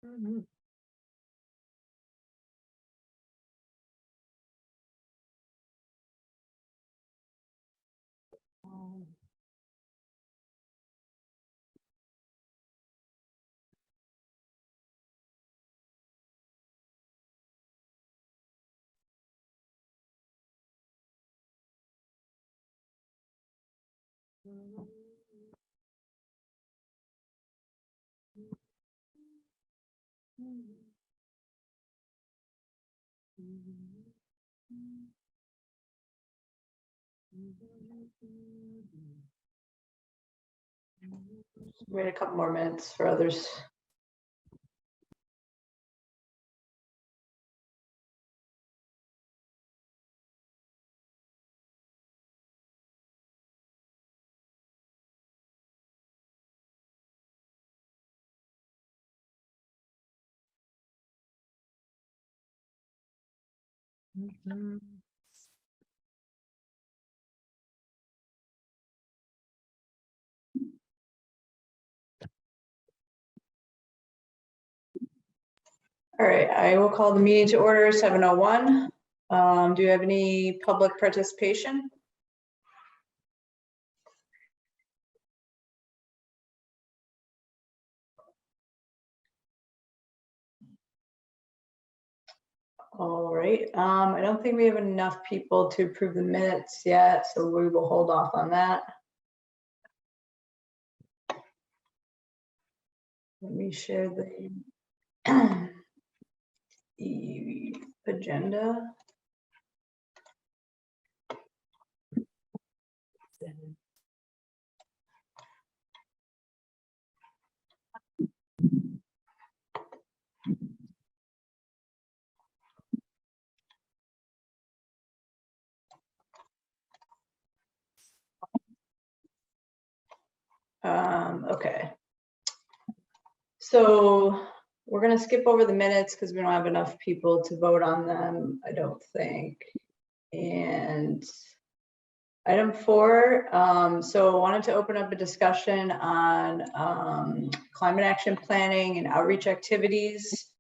Mhm. Wait a couple more minutes for others. All right, I will call the meeting to order 7:01. Do you have any public participation? All right, I don't think we have enough people to approve the minutes yet, so we will hold off on that. Let me share the agenda. Okay. So we're gonna skip over the minutes because we don't have enough people to vote on them, I don't think. And item 4, so I wanted to open up a discussion on climate action planning and outreach activities.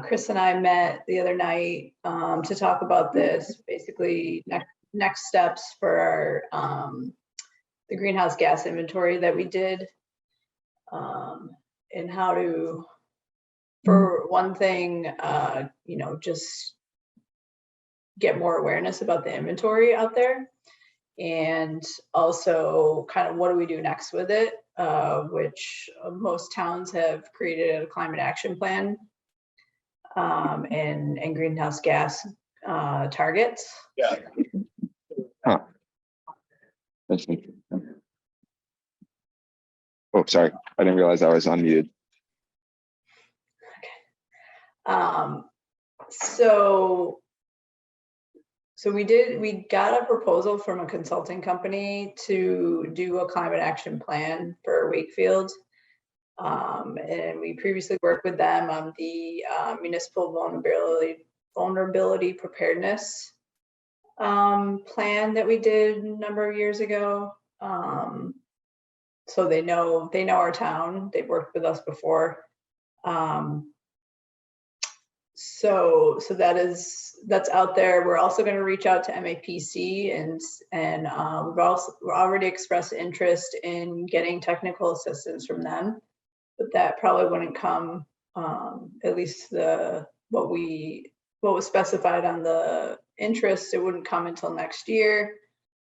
Chris and I met the other night to talk about this, basically next steps for the greenhouse gas inventory that we did, and how to, for one thing, just get more awareness about the inventory out there, and also kind of what do we do next with it, which most towns have created a climate action plan and greenhouse gas targets. Yeah. Huh. Oh, sorry. I didn't realize I was unmuted. So we got a proposal from a consulting company to do a climate action plan for Wakefield. And we previously worked with them on the municipal vulnerability preparedness plan that we did a number of years ago. So they know our town. They've worked with us before. So that's out there. We're also going to reach out to MAPC and we've already expressed interest in getting technical assistance from them, but that probably wouldn't come, at least what was specified on the interest, it wouldn't come until next year.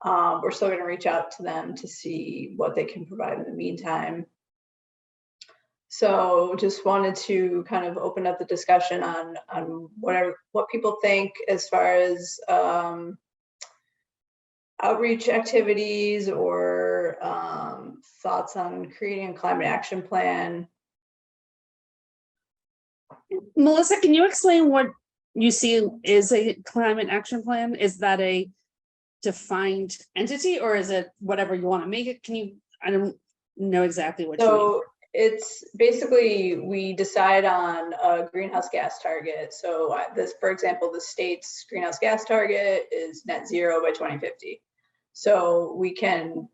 We're still going to reach out to them to see what they can provide in the meantime. So just wanted to kind of open up the discussion on what people think as far as outreach activities or thoughts on creating a climate action plan. Melissa, can you explain what you see is a climate action plan? Is that a defined entity or is it whatever you want to make it? I don't know exactly what you mean. It's basically, we decide on a greenhouse gas target. So for example, the state's greenhouse gas target is net zero by 2050. So we can,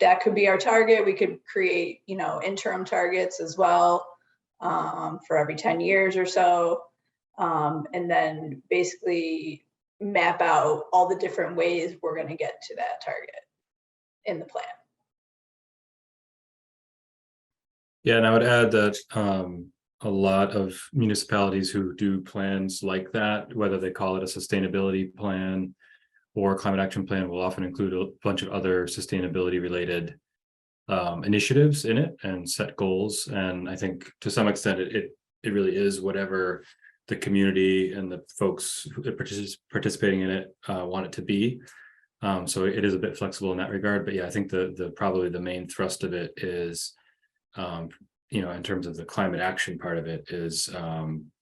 that could be our target. We could create, interim targets as well. for every 10 years or so. And then basically map out all the different ways we're going to get to that target in the plan. Yeah, and I would add that a lot of municipalities who do plans like that, whether they call it a sustainability plan or climate action plan, will often include a bunch of other sustainability related initiatives in it and set goals. And I think to some extent it really is whatever the community and the folks who are participating in it want it to be. So it is a bit flexible in that regard. But yeah, I think the probably the main thrust of it is in terms of the climate action part of it is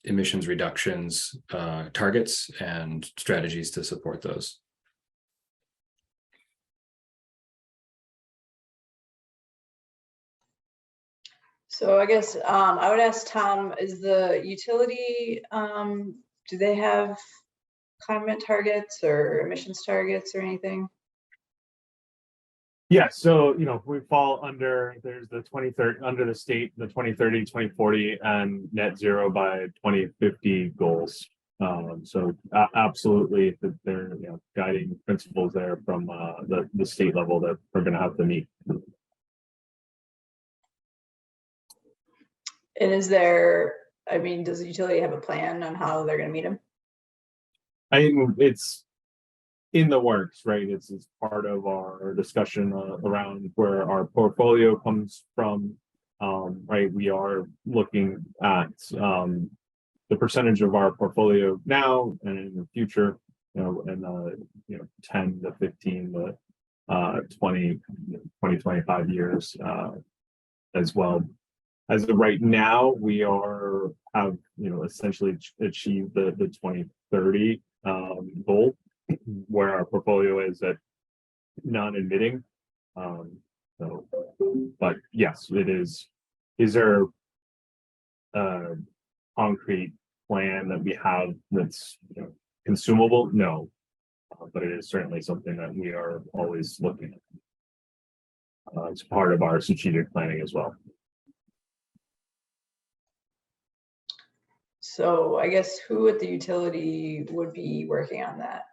emissions reductions targets and strategies to support those. So I guess I would ask Tom, is the utility, do they have climate targets or emissions targets or anything? Yeah, so we fall under, there's the 2030 under the state, the 2030, 2040 and net zero by 2050 goals. So absolutely there are guiding principles there from the state level that we're going to have to meet. And is there, I mean, does the utility have a plan on how they're going to meet them? I mean, it's in the works, right? It's part of our discussion around where our portfolio comes from, right? We are looking at the percentage of our portfolio now and in the future, in 10 to 15 to 20, 25 years as well. As of right now, we have essentially achieved the 2030 goal, where our portfolio is at non-emitting. But yes, it is. Is there a concrete plan that we have that's consumable? No, but it is certainly something that we are always looking at. It's part of our strategic planning as well. So I guess who at the utility would be working on that?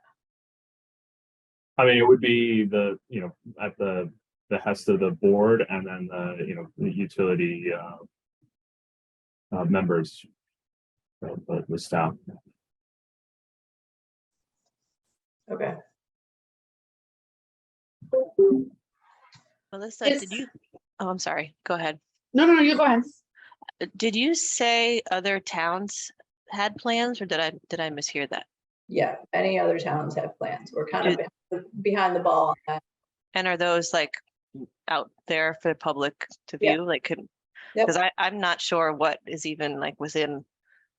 I mean, it would be at the behest of the board and then the utility members, the staff. Okay. Melissa, Yes. did you? Oh, I'm sorry. Go ahead. No, you go ahead. Did you say other towns had plans, or did I mishear that? Yeah, any other towns have plans. We're kind of behind the ball on that. And are those like out there for the public to Yeah. view? Like, Yep. because I'm not sure what is even like within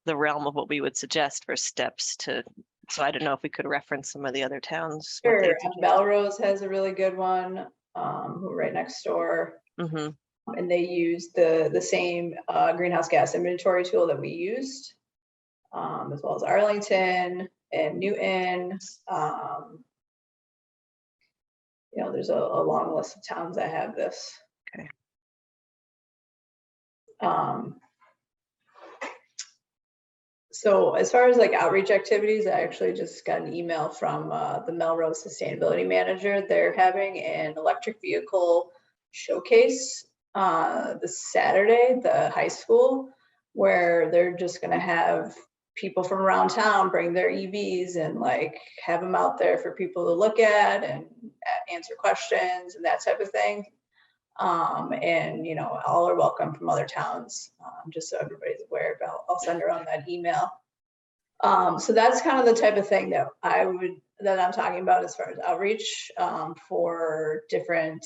the realm of what we would suggest for steps to. So I don't know if we could reference some of the other towns. what they Sure, suggest. Belrose has a really good one, who right next door. Mhm. And they use the same greenhouse gas inventory tool that we used, as well as Arlington and Newton. There's a long list of towns that have this. Okay. So as far as like outreach activities, I actually just got an email from the Melrose Sustainability Manager. They're having an electric vehicle showcase this Saturday at the high school, where they're just going to have people from around town bring their EVs and like have them out there for people to look at and answer questions and that type of thing. And all are welcome from other towns, just so everybody's aware. But I'll send around that email. So that's kind of the type of thing that I'm talking about as far as outreach, for different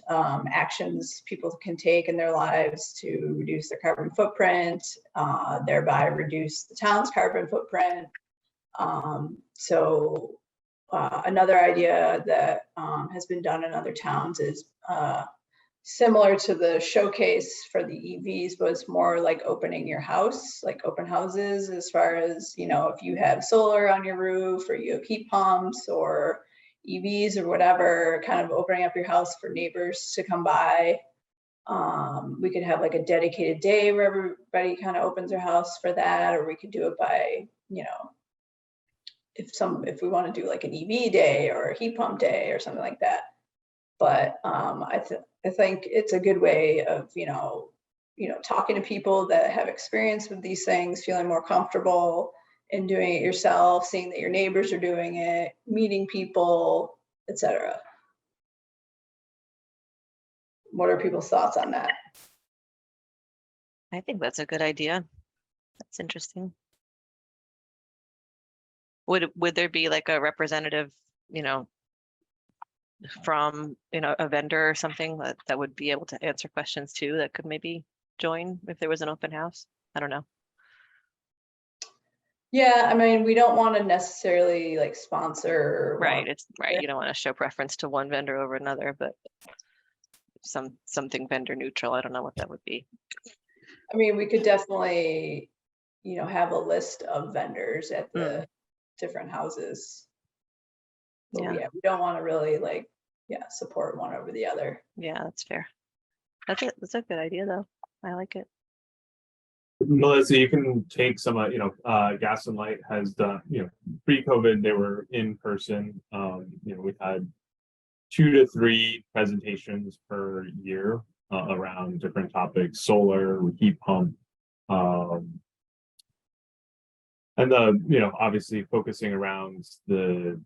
actions people can take in their lives to reduce their carbon footprint, thereby reduce the town's carbon footprint. So another idea that has been done in other towns is similar to the showcase for the EVs, but it's more like opening your house, like open houses, as far as, if you have solar on your roof or you have heat pumps or EVs or whatever, kind of opening up your house for neighbors to come by We could have like a dedicated day where everybody kind of opens their house for that, or we could do it by, you know, if we want to do like an EV day or a heat pump day or something like that. But I think it's a good way of, you know, talking to people that have experience with these things, feeling more comfortable in doing it yourself, seeing that your neighbors are doing it, meeting people, etc. What are people's thoughts on that? I think that's a good idea. That's interesting. Would there be like a representative, you know, from, you know, a vendor or something that would be able to answer questions too, that could maybe join if there was an open house? I don't know. Yeah, I mean, we don't want to necessarily like sponsor Right, one. it's right. You don't want to show preference to one vendor over another, but something vendor neutral. I don't know what that would be. I mean, we could definitely, you know, have a list of vendors at the different houses. But Yeah. we don't want to really like, support one over the other. Yeah, that's fair. That's a good idea though. I like it. Melissa, you can take some, you know, Gas and Light has done, you know, pre-COVID, they were in person. You know, we've had 2 to 3 presentations per year around different topics, solar, heat pump. And you know, obviously focusing around the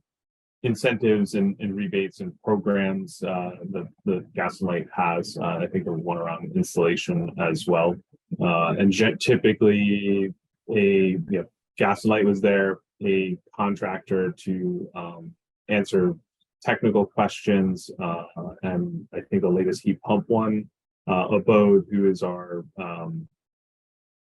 incentives and rebates and programs the Gas and Light has. I think there was one around installation as well. And typically Gas and Light was there, a contractor to answer technical questions. And I think the latest heat pump one, Abode, who is our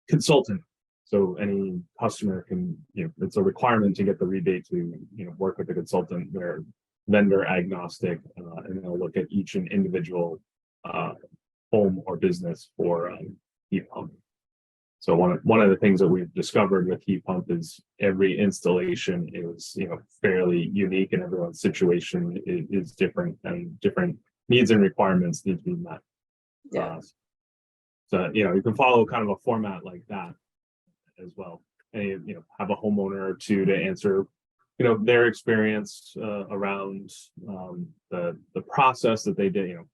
consultant. So any customer can, you know, it's a requirement to get the rebate to, you know, work with the consultant. They're vendor agnostic, and they'll look at each and individual home or business for heat pump. So one of the things that we've discovered with heat pump is every installation is, you know, fairly unique, and everyone's situation is different, and different needs and requirements need to be met. Yeah. So, you know, you can follow kind of a format like that as well, and you know, have a homeowner or two to answer, you know, their experience around the process that they did. You know,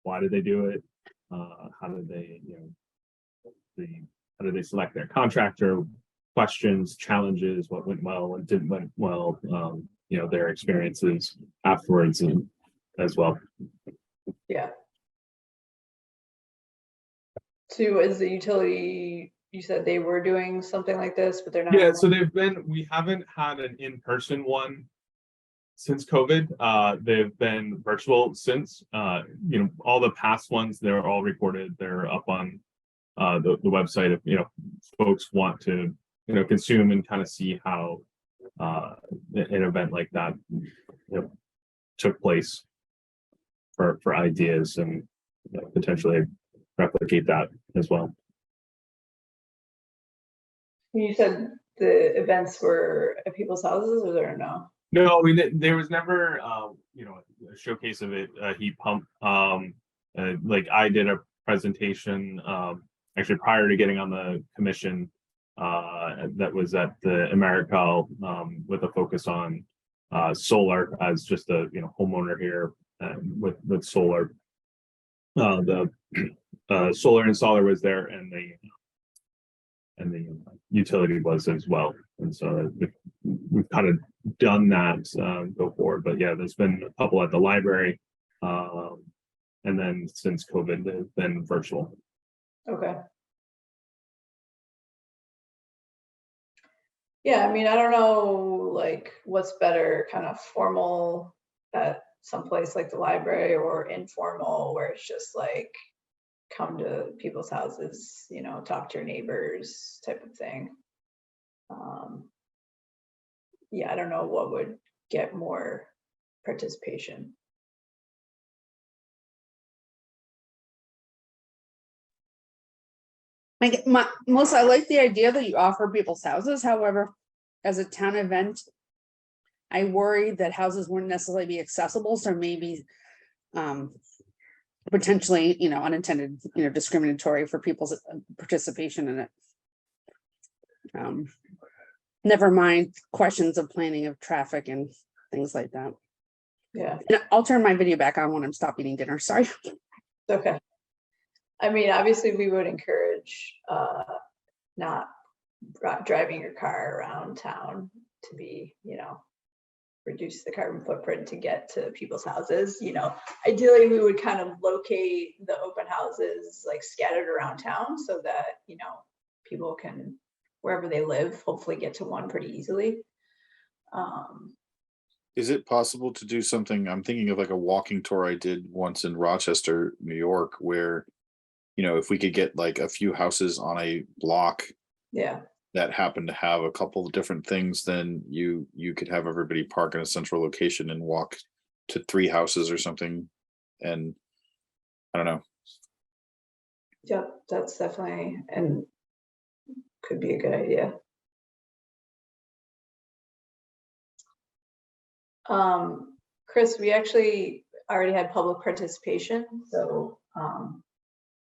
why did they do it? How did they, you know, how did they select their contractor? Questions, challenges, what went well, what didn't went well. You know, their experiences afterwards and as well. Yeah. So is the utility, you said they were doing something like this, but they're not? Yeah, so we haven't had an in-person one since COVID. They've been virtual since. You know, all the past ones, they're all recorded. They're up on the website if, you know, folks want to, you know, consume and kind of see how an event like that, you know, took place for ideas, and, you know, potentially replicate that as well. You said the events were at people's houses, or there no? No, I mean, there was never, you know, a showcase of it, a heat pump. Like I did a presentation, actually prior to getting on the commission, that was at the Americal, with a focus on solar as just a, you know, homeowner here with solar. The solar installer was there, and the utility was as well, and so we've kind of done that go forward. But yeah, there's been a couple at the library, and then since COVID, they've been virtual. Okay. Yeah, I mean, I don't know, like, what's better, kind of formal at someplace like the library, or informal where it's just like come to people's houses, you know, talk to your neighbors type of thing. Yeah, I don't know what would get more participation. Melissa, I like the idea that you offer people's houses. However, as a town event, I worry that houses wouldn't necessarily be accessible. So maybe potentially, unintended, discriminatory for people's participation in it. Never mind questions of planning of traffic and things like that. Yeah, And I'll turn my video back on when I'm stop eating dinner. Sorry. it's okay. I mean, obviously, we would encourage not driving your car around town to be, reduce the carbon footprint to get to people's houses. Ideally, we would kind of locate the open houses like scattered around town so that, people can, wherever they live, hopefully get to one pretty easily. Is it possible to do something? I'm thinking of like a walking tour I did once in Rochester, New York, where, if we could get like a few houses on a block Yeah, that happen to have a couple of different things, then you could have everybody park in a central location and walk to 3 houses or something. And I don't know. yep, that's definitely, and could be a good idea. Chris, we actually already had public participation, so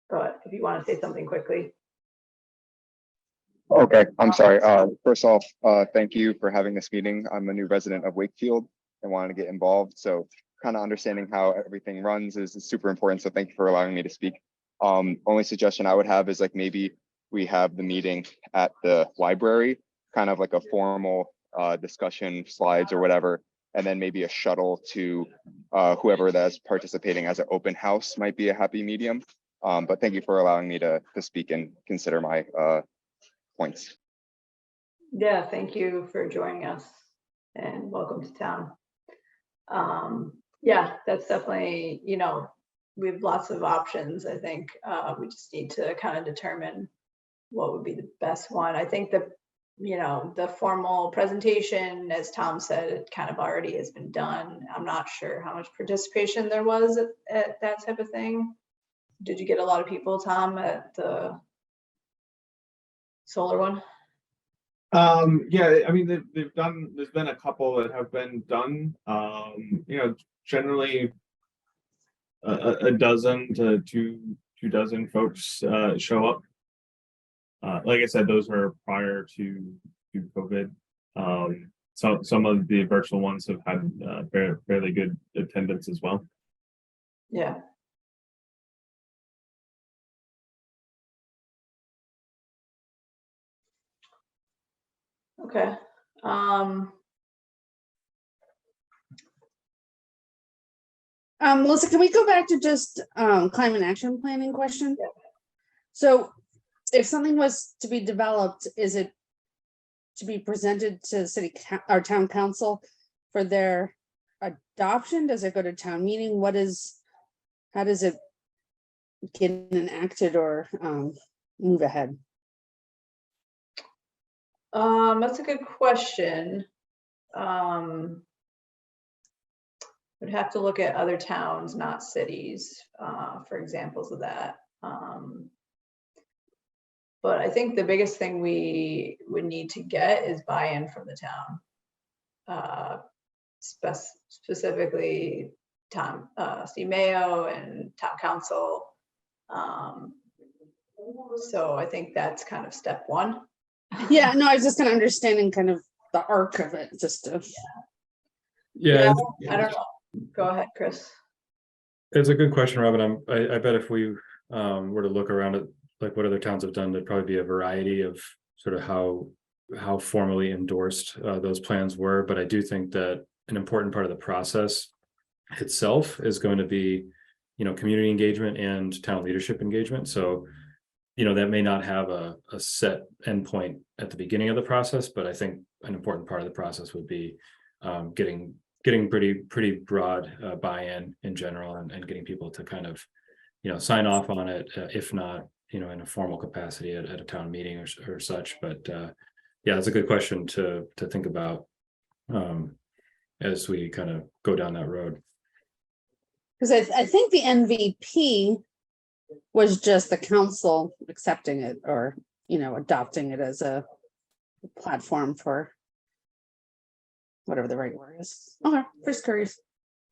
but if you want to say something quickly. Okay, I'm sorry. First off, thank you for having this meeting. I'm a new resident of Wakefield and wanted to get involved. So kind of understanding how everything runs is super important. So thank you for allowing me to speak. Only suggestion I would have is like maybe we have the meeting at the library, kind of like a formal discussion, slides or whatever, and then maybe a shuttle to whoever that's participating as an open house might be a happy medium. But thank you for allowing me to speak and consider my points. Yeah, thank you for joining us and welcome to town. Yeah, that's definitely, we have lots of options. I think we just need to kind of determine what would be the best one. I think that, the formal presentation, as Tom said, it kind of already has been done. I'm not sure how much participation there was at that type of thing. Did you get a lot of people, Tom, at the solar one? Yeah, I mean, they've done, there's been a couple that have been done, generally a dozen to two dozen folks show up. Like I said, those were prior to COVID. So some of the virtual ones have had fairly good attendance as well. Yeah. Okay. Melissa, can we go back to just climate action planning question? Yeah. So if something was to be developed, is it to be presented to our town council for their adoption? Does it go to town meeting? How does it get enacted or move ahead? That's a good question. Would have to look at other towns, not cities, for examples of that. But I think the biggest thing we would need to get is buy-in from the town. Specifically Tom, Steve Mayo and town council. So I think that's kind of step one. Yeah, no, I was just kind of understanding kind of the arc of it, just to. Yeah, I don't know. Go ahead, Chris. it's a good question, Robin. I bet if we were to look around at like what other towns have done, there'd probably be a variety of sort of how formally endorsed those plans were. But I do think that an important part of the process itself is going to be, community engagement and town leadership engagement. So, that may not have a set endpoint at the beginning of the process, but I think an important part of the process would be getting pretty broad buy-in in general and getting people to kind of, sign off on it, if not, in a formal capacity at a town meeting or such. But yeah, it's a good question to think about as we kind of go down that road. Because I think the MVP was just the council accepting it or, adopting it as a platform for whatever the right word is. Okay, just curious.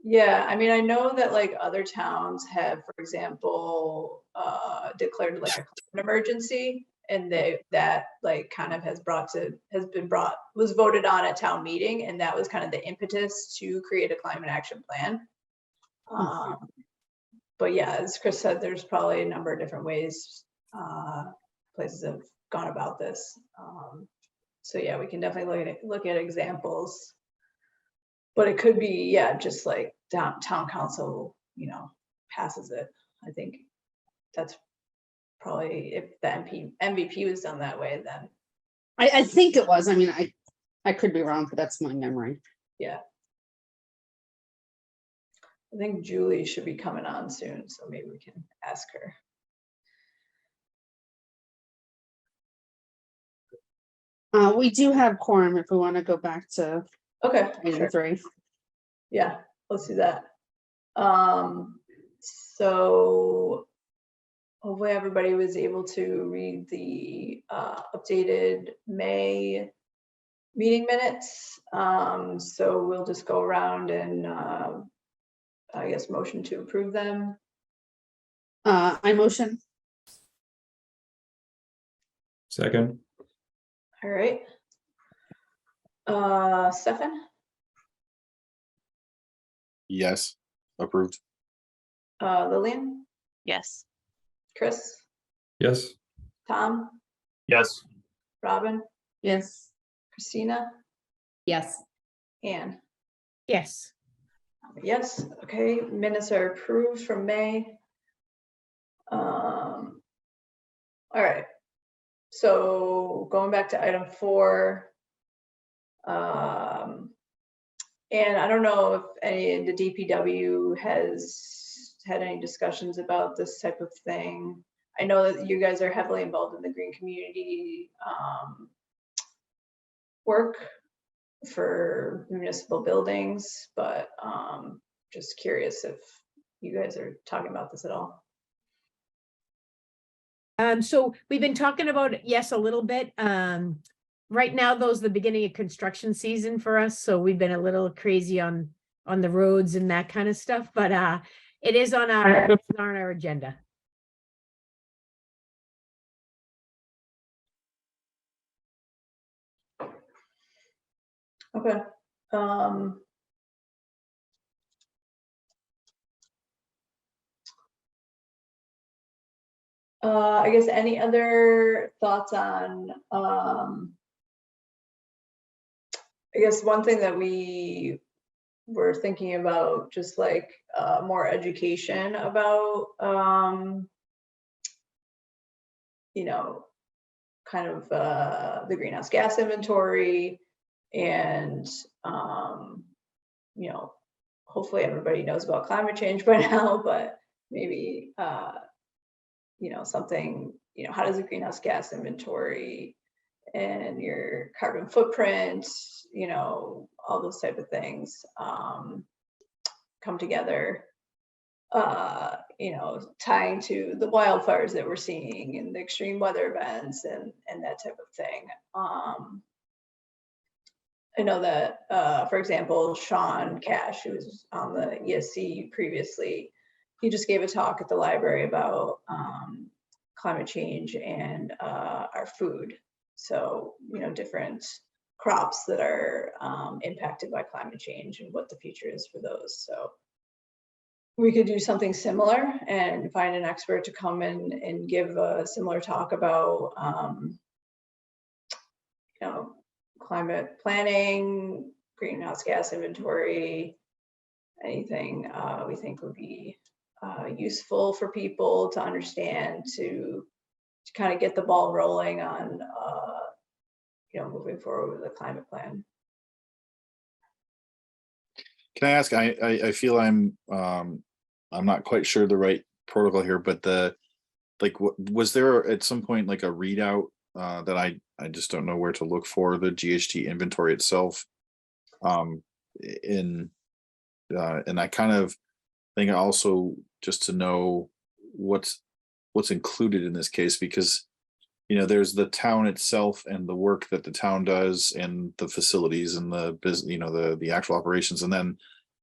Yeah, I mean, I know that like other towns have, for example, declared like a climate emergency, and that like kind of was voted on at town meeting, and that was kind of the impetus to create a climate action plan. But yeah, as Chris said, there's probably a number of different ways places have gone about this. So yeah, we can definitely look at examples. But it could be, yeah, just like town council, passes it. I think that's probably, if the MVP was done that way, then I think it was, I mean, I could be wrong, but that's my memory. yeah. I think Julie should be coming on soon, so maybe we can ask her. We do have quorum if we want to go back to Okay, item sure. 3. Yeah, let's do that. So hopefully everybody was able to read the updated May meeting minutes. So we'll just go around and I guess motion to approve them. I motion. Second, All right. Stefan, Yes, approved. Lillian, Yes. Chris, yes, Tom, Yes. Robin, Yes. Christina, Yes. Anne. Yes. Yes, okay, minutes are approved from May. All right, so going back to item 4. And I don't know if any of the DPW has had any discussions about this type of thing. I know that you guys are heavily involved in the green community work for municipal buildings, but just curious if you guys are talking about this at all. So we've been talking about it, yes, a little bit. Right now, those the beginning of construction season for us, so we've been a little crazy on the roads and that kind of stuff, but it is on our agenda. Okay. I guess any other thoughts on, I guess one thing that we were thinking about, just like more education about, kind of the greenhouse gas inventory, and hopefully everybody knows about climate change by now, but maybe something, how does a greenhouse gas inventory and your carbon footprint, all those type of things come together, tying to the wildfires that we're seeing and the extreme weather events and that type of thing. I know that, for example, Sean Cash, who was on the ESC previously, he just gave a talk at the library about climate change and our food. So, different crops that are impacted by climate change and what the future is for those. So we could do something similar and find an expert to come in and give a similar talk about, climate planning, greenhouse gas inventory, anything we think would be useful for people to understand, to kind of get the ball rolling on moving forward with the climate plan. Can I ask, I feel I'm not quite sure the right protocol here, but was there at some point like a readout that I just don't know where to look for the GHG inventory itself? And I kind of think also just to know what's included in this case, because there's the town itself and the work that the town does and the facilities and the business, the actual operations, and then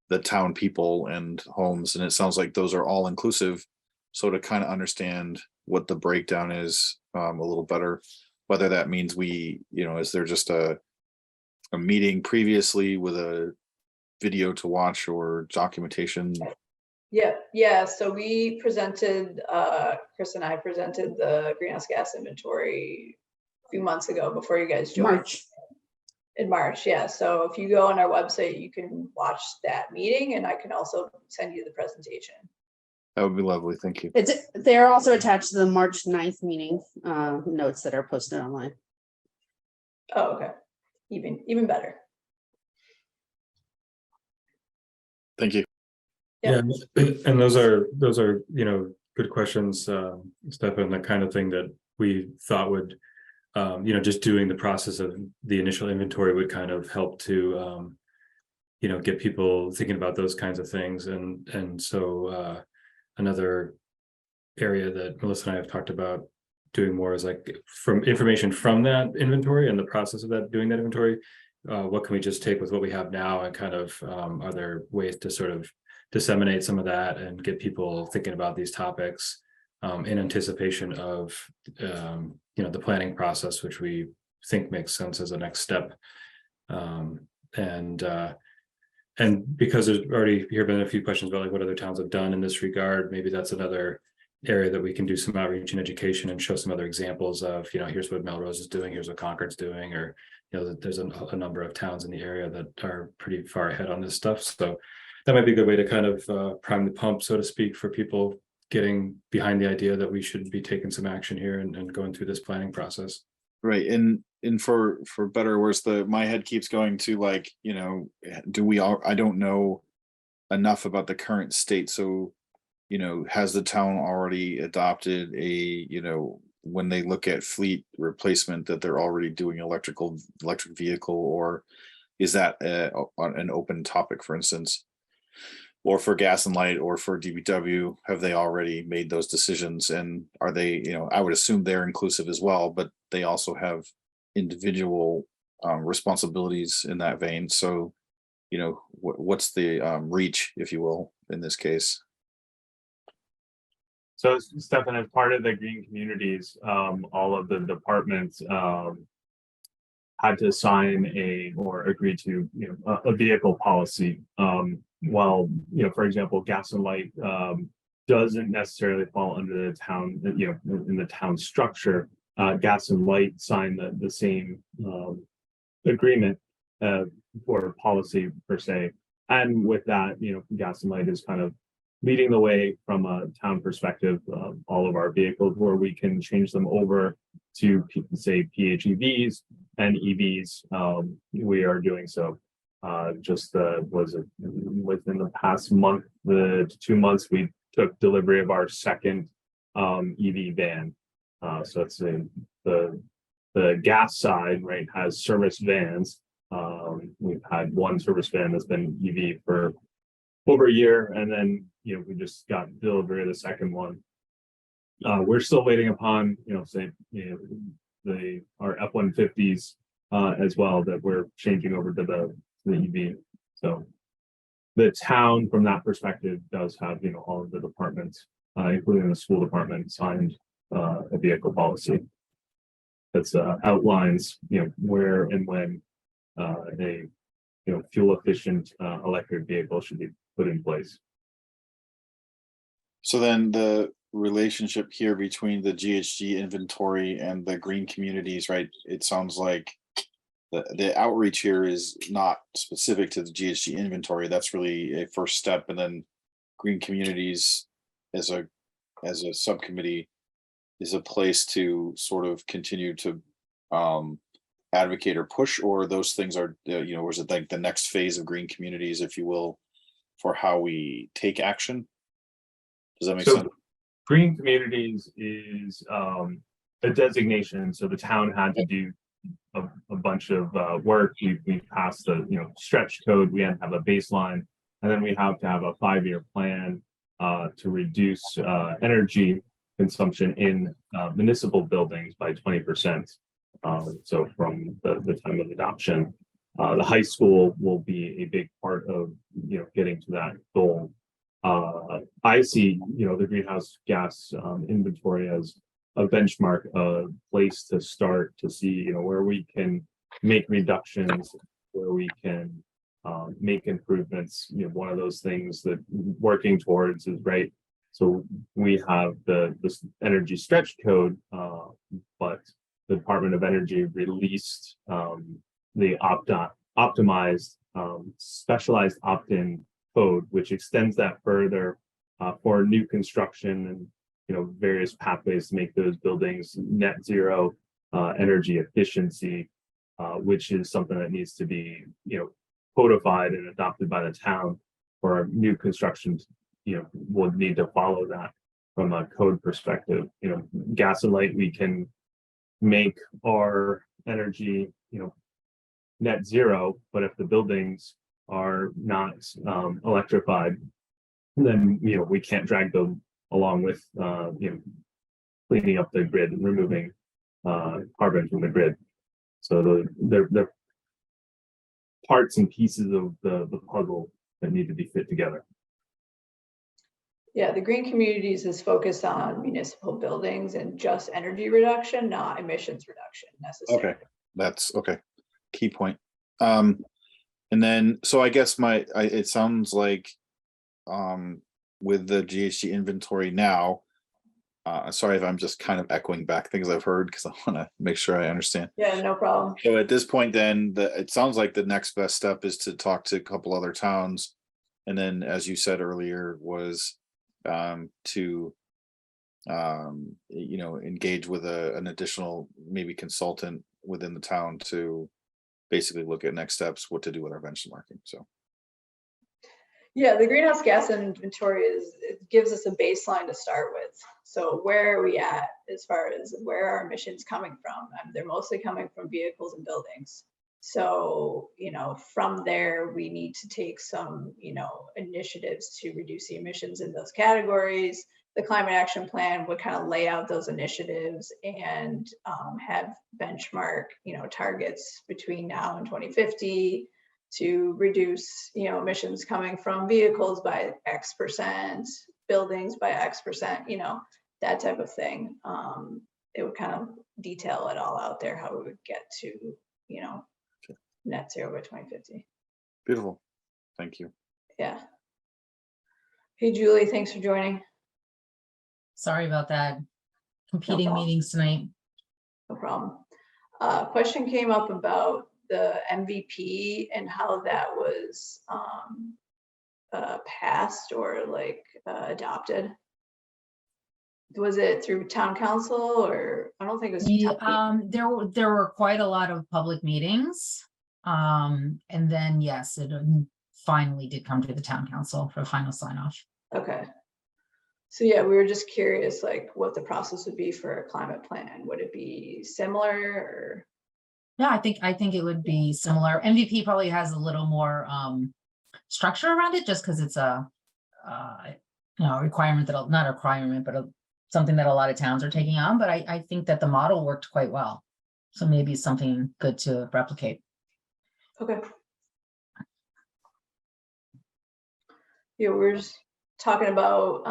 the town people and homes, and it sounds like those are all inclusive. So to kind of understand what the breakdown is a little better, whether that means we, is there just a meeting previously with a video to watch or documentation? Yeah, so we presented, Chris and I presented the greenhouse gas inventory a few months ago before you guys joined. In March, yeah. So if you go on our website, you can watch that meeting, and I can also send you the presentation. That would be lovely. Thank you. They're also attached to the March 9th meeting notes that are posted online. Oh, okay. Even better. Thank you. Yeah, and those are good questions, Stefan. The kind of thing that we thought would, just doing the process of the initial inventory would kind of help to, get people thinking about those kinds of things. And so another area that Melissa and I have talked about doing more is like from information from that inventory and the process of doing that inventory. What can we just take with what we have now, and kind of are there ways to sort of disseminate some of that and get people thinking about these topics in anticipation of the planning process, which we think makes sense as a next step. And because there's already been a few questions about like what other towns have done in this regard, maybe that's another area that we can do some outreach and education and show some other examples of, here's what Melrose is doing, here's what Concord's doing, or there's a number of towns in the area that are pretty far ahead on this stuff. So that might be a good way to kind of prime the pump, so to speak, for people getting behind the idea that we should be taking some action here and going through this planning process. Right. And for better or worse, my head keeps going to like, I don't know enough about the current state. So, has the town already adopted when they look at fleet replacement, that they're already doing electric vehicle, or is that an open topic, for instance? Or for gas and light, or for DPW, have they already made those decisions? And are they, I would assume they're inclusive as well, but they also have individual responsibilities in that vein. So, what's the reach, if you will, in this case? So Stefan, as part of the green communities, all of the departments had to sign or agree to a vehicle policy. While for example, gas and light doesn't necessarily fall under the town, in the town structure. Gas and light sign the same agreement for policy per se, and with that, gas and light is kind of leading the way from a town perspective. All of our vehicles where we can change them over to say PHEVs and EVs, we are doing so. Was it within the past month, the 2 months, we took delivery of our second EV van. So it's the gas side, right, has service vans. We've had one service van that's been EV for over a year, and then we just got delivery of the second one. We're still waiting upon our F-150s as well, that we're changing over to the EV. So the town, from that perspective, does have all of the departments, including the school department, signed a vehicle policy that's outlines where and when a fuel efficient electric vehicle should be put in place. So then the relationship here between the GHG inventory and the green communities, right? It sounds like the outreach here is not specific to the GHG inventory. That's really a first step, and then green communities as a subcommittee is a place to sort of continue to advocate or push, or those things are or is it like the next phase of green communities, if you will, for how we take action? Does that make sense? Green communities is a designation. So the town had to do a bunch of work. We passed the stretch code. We had to have a baseline, and then we have to have a 5-year plan to reduce energy consumption in municipal buildings by 20%. So from the time of adoption, The high school will be a big part of, getting to that goal. I see, the greenhouse gas inventory as a benchmark, a place to start to see, where we can make reductions, where we can make improvements. One of those things that working towards is right. So we have this energy stretch code, but the Department of Energy released the optimized specialized opt-in code, which extends that further for new construction and various pathways to make those buildings net zero energy efficiency, which is something that needs to be codified and adopted by the town for new construction. Will need to follow that from a code perspective. Gas and light, we can make our energy net zero, but if the buildings are not electrified, then we can't drag them along with cleaning up the grid and removing carbon from the grid. So the parts and pieces of the puzzle that need to be fit together. Yeah, the Green Communities is focused on municipal buildings and just energy reduction, not emissions reduction necessarily. Okay, that's okay. Key point. And then, so I guess it sounds like with the GHG inventory now, sorry if I'm just kind of echoing back things I've heard because I want to make sure I understand. Yeah, no problem. So at this point, then it sounds like the next best step is to talk to a couple other towns, and then, as you said earlier, was to engage with an additional maybe consultant within the town to basically look at next steps, what to do with our benchmarking. So yeah, the greenhouse gas inventory it gives us a baseline to start with. So where are we at as far as where are emissions coming from? They're mostly coming from vehicles and buildings. So, from there, we need to take some, initiatives to reduce the emissions in those categories. The climate action plan would kind of lay out those initiatives and have benchmark, targets between now and 2050 to reduce, emissions coming from vehicles by X%, buildings by X%, that type of thing. It would kind of detail it all out there, how we would get to, net zero by 2050. beautiful. Thank you. Yeah. Hey, Julie, thanks for joining. Sorry about that. Competing problem. meetings tonight. No problem. Question came up about the MVP and how that was passed or adopted. Was it through town council or I don't think it was. There were quite a lot of public meetings. And then yes, it finally did come to the town council for final sign off. Okay. So yeah, we were just curious what the process would be for a climate plan. Would it be similar or? Yeah, I think it would be similar. MVP probably has a little more structure around it just because it's a requirement that not a requirement, but something that a lot of towns are taking on. But I think that the model worked quite well. So maybe it's something good to replicate. Okay. Yeah, we're just talking about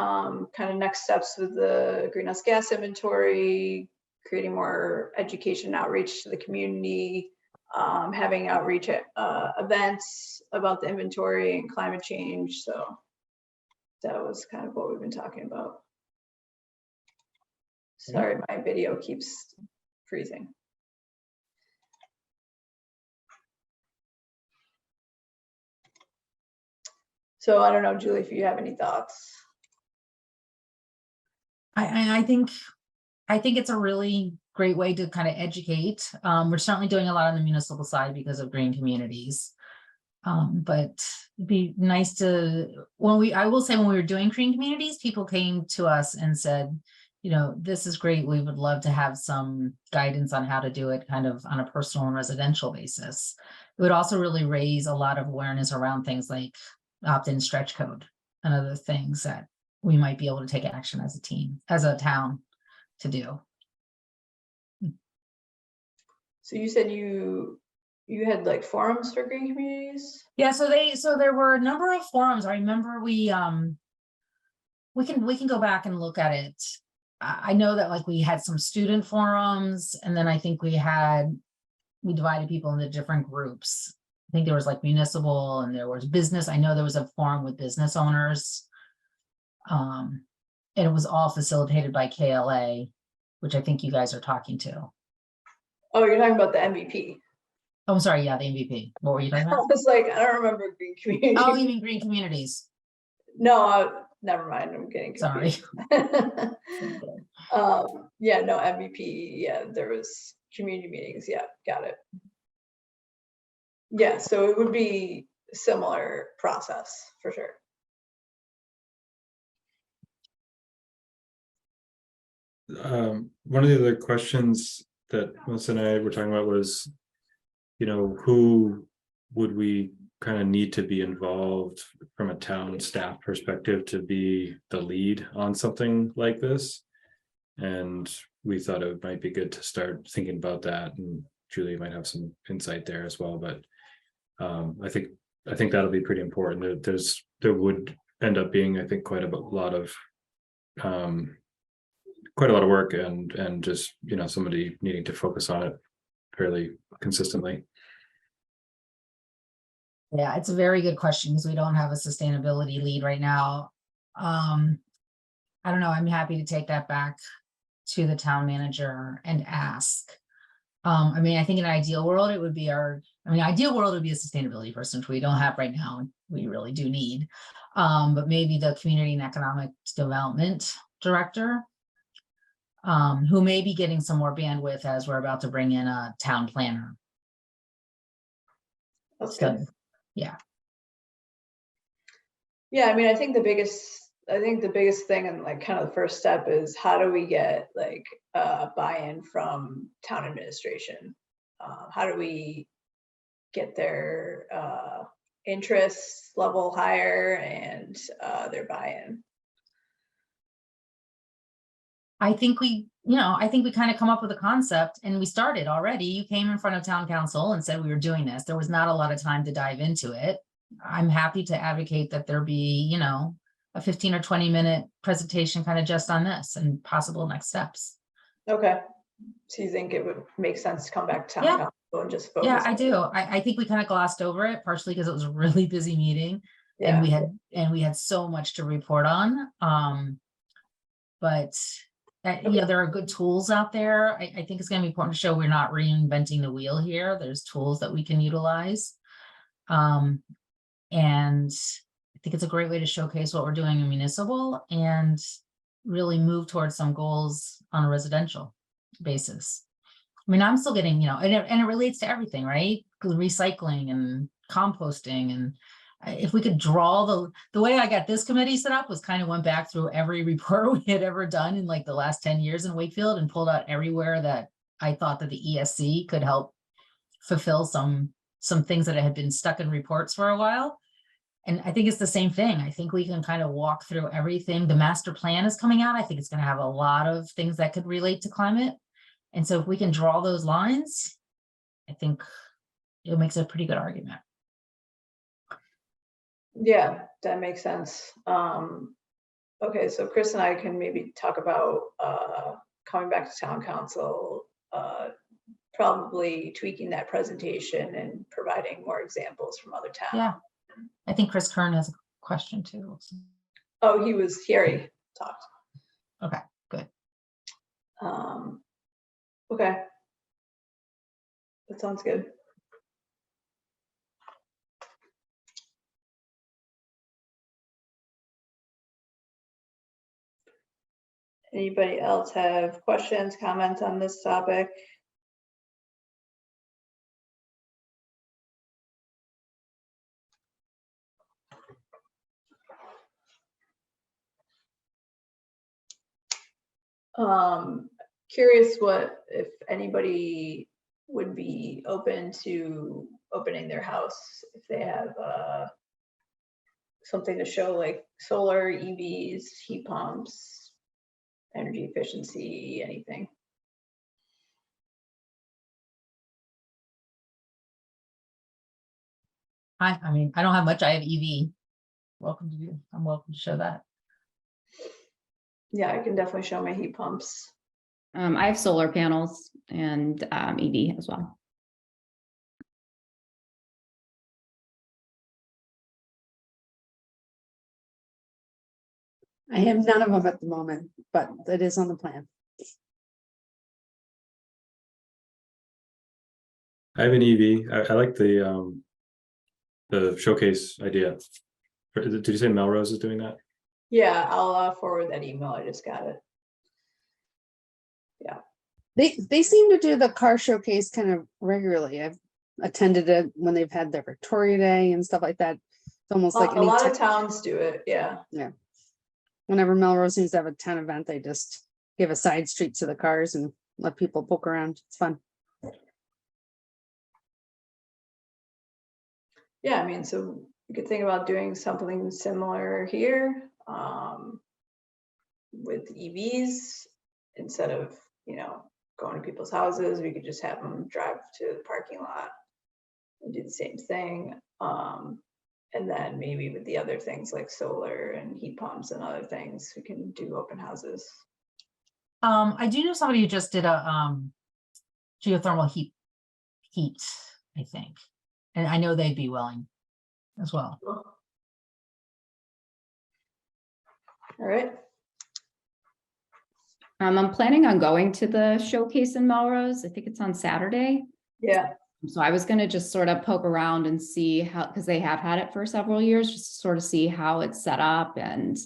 kind of next steps with the greenhouse gas inventory, creating more education outreach to the community, having outreach events about the inventory and climate change. So that was kind of what we've been talking about. Sorry, my video keeps freezing. So I don't know, Julie, if you have any thoughts. I think it's a really great way to kind of educate. We're certainly doing a lot on the municipal side because of green communities. But it'd be nice to, I will say when we were doing green communities, people came to us and said, this is great. We would love to have some guidance on how to do it kind of on a personal and residential basis. It would also really raise a lot of awareness around things like opt-in stretch code and other things that we might be able to take action as a team, as a town to do. So you said you you had like forums for green communities? Yeah, so there were a number of forums. I remember we can go back and look at it. I know that like we had some student forums, and then I think we divided people into different groups. I think there was like municipal and there was business. I know there was a forum with business owners. And it was all facilitated by KLA, which I think you guys are talking to. Oh, you're talking about the MVP. Oh, I'm sorry, yeah, the MVP. What were you talking I about? was like, I don't remember green communities. Oh, you mean green communities? No, never mind. I'm getting Sorry. confused. Yeah, no, MVP. Yeah, there was community meetings. Yeah, got it. Yeah, so it would be a similar process for sure. One of the other questions that Melissa and I were talking about was, who would we kind of need to be involved from a town staff perspective to be the lead on something like this? And we thought it might be good to start thinking about that, and Julie might have some insight there as well. But I think that'll be pretty important. There would end up being, I think, quite a lot of work and just somebody needing to focus on it fairly consistently. Yeah, it's a very good question because we don't have a sustainability lead right now. I don't know. I'm happy to take that back to the town manager and ask. I mean, I think in an ideal world, it would be ideal world would be a sustainability person, which we don't have right now, and we really do need. But maybe the community and economic development director, who may be getting some more bandwidth as we're about to bring in a town planner. That's So, good. yeah. Yeah, I mean, I think the biggest thing and like kind of the first step is how do we get like buy-in from town administration? How do we get their interest level higher and their buy-in? I think we kind of come up with a concept, and we started already. You came in front of town council and said we were doing this. There was not a lot of time to dive into it. I'm happy to advocate that there be, a 15 or 20-minute presentation kind of just on this and possible next steps. Okay. So you think it would make sense to come back to town Yeah. council and just focus? Yeah, I do. I think we kind of glossed over it, partially because it was a really busy meeting. Yeah. and we had so much to report on. But there are good tools out there. I think it's going to be important to show we're not reinventing the wheel here. There's tools that we can utilize. And I think it's a great way to showcase what we're doing in municipal and really move towards some goals on a residential basis. I mean, I'm still getting, and it relates to everything, right? Recycling and composting. And if we could draw the way I got this committee set up was kind of went back through every report we had ever done in like the last 10 years in Wakefield and pulled out everywhere that I thought that the ESC could help fulfill some things that had been stuck in reports for a while. And I think it's the same thing. I think we can kind of walk through everything. The master plan is coming out. I think it's going to have a lot of things that could relate to climate. And so if we can draw those lines, I think it makes a pretty good argument. Yeah, that makes sense. Okay, so Chris and I can maybe talk about coming back to town council, probably tweaking that presentation and providing more examples from other towns. Yeah, I think Chris Kern has a question too. Oh, he already talked. Okay, good. Okay. That sounds good. Anybody else have questions, comments on this topic? Curious if anybody would be open to opening their house if they have something to show like solar, EVs, heat pumps, energy efficiency, anything. I mean, I don't have much. I have EV. I'm welcome to show that. Yeah, I can definitely show my heat pumps. I have solar panels and EV as well. I have none of them at the moment, but it is on the plan. I have an EV. I like the showcase idea. Did you say Melrose is doing that? Yeah, I'll forward that email. I just got it. They seem to do the car showcase kind of regularly. I've attended it when they've had their Victoria Day and stuff like that. It's almost like A lot of towns do it. Yeah. whenever Melrose needs to have a town event, they just give a side street to the cars and let people poke around. It's fun. Yeah, I mean, so you could think about doing something similar here with EVs instead of, going to people's houses. We could just have them drive to the parking lot and do the same thing. And then maybe with the other things like solar and heat pumps and other things, we can do open houses. I do know somebody who just did a geothermal heat, I think. And I know they'd be willing as well. All right. I'm planning on going to the showcase in Melrose. I think it's on Saturday. Yeah. So I was going to just sort of poke around and see how, because they have had it for several years, just to sort of see how it's set up and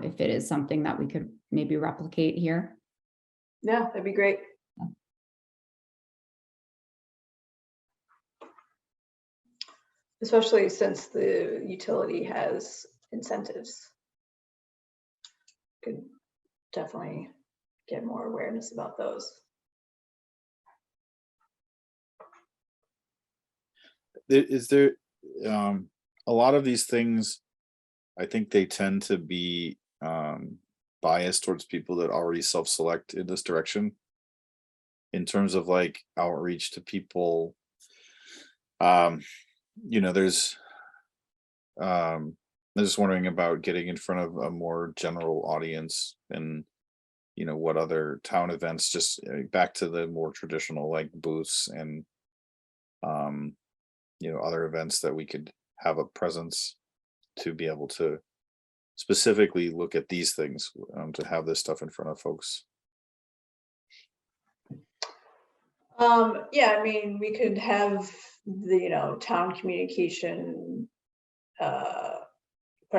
if it is something that we could maybe replicate here. Yeah, that'd be great. Especially since the utility has incentives. Could definitely get more awareness about those. Is there a lot of these things, I think they tend to be biased towards people that already self-select in this direction in terms of like outreach to people. There's I'm just wondering about getting in front of a more general audience and what other town events, just back to the more traditional like booths and other events that we could have a presence to be able to specifically look at these things, to have this stuff in front of folks. Yeah, I mean, we could have the town communication put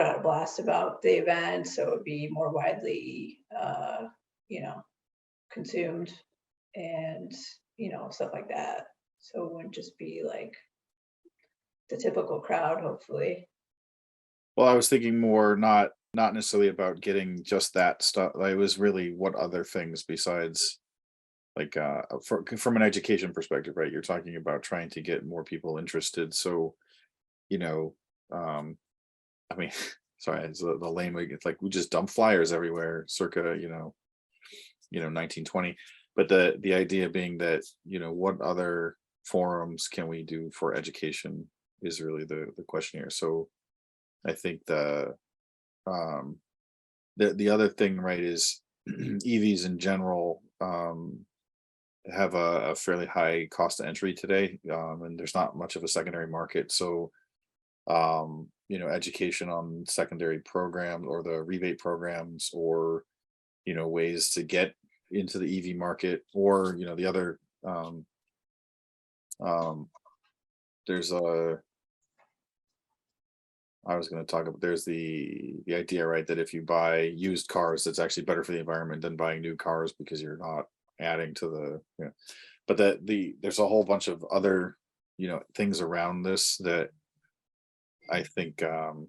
out a blast about the event, so it would be more widely consumed and stuff like that. So it wouldn't just be like the typical crowd, hopefully. Well, I was thinking more not necessarily about getting just that stuff. Like, it was really what other things besides like from an education perspective, right? You're talking about trying to get more people interested. So, I mean, sorry, it's the lame. It's like we just dump flyers everywhere, circa 1920. But the idea being that what other forums can we do for education is really the question here. So I think the other thing, right, is EVs in general have a fairly high cost of entry today, and there's not much of a secondary market. So education on secondary programs or the rebate programs, or ways to get into the EV market, or the other there's there's the idea, right, that if you buy used cars, it's actually better for the environment than buying new cars because you're not adding to the but there's a whole bunch of other things around this that I think again,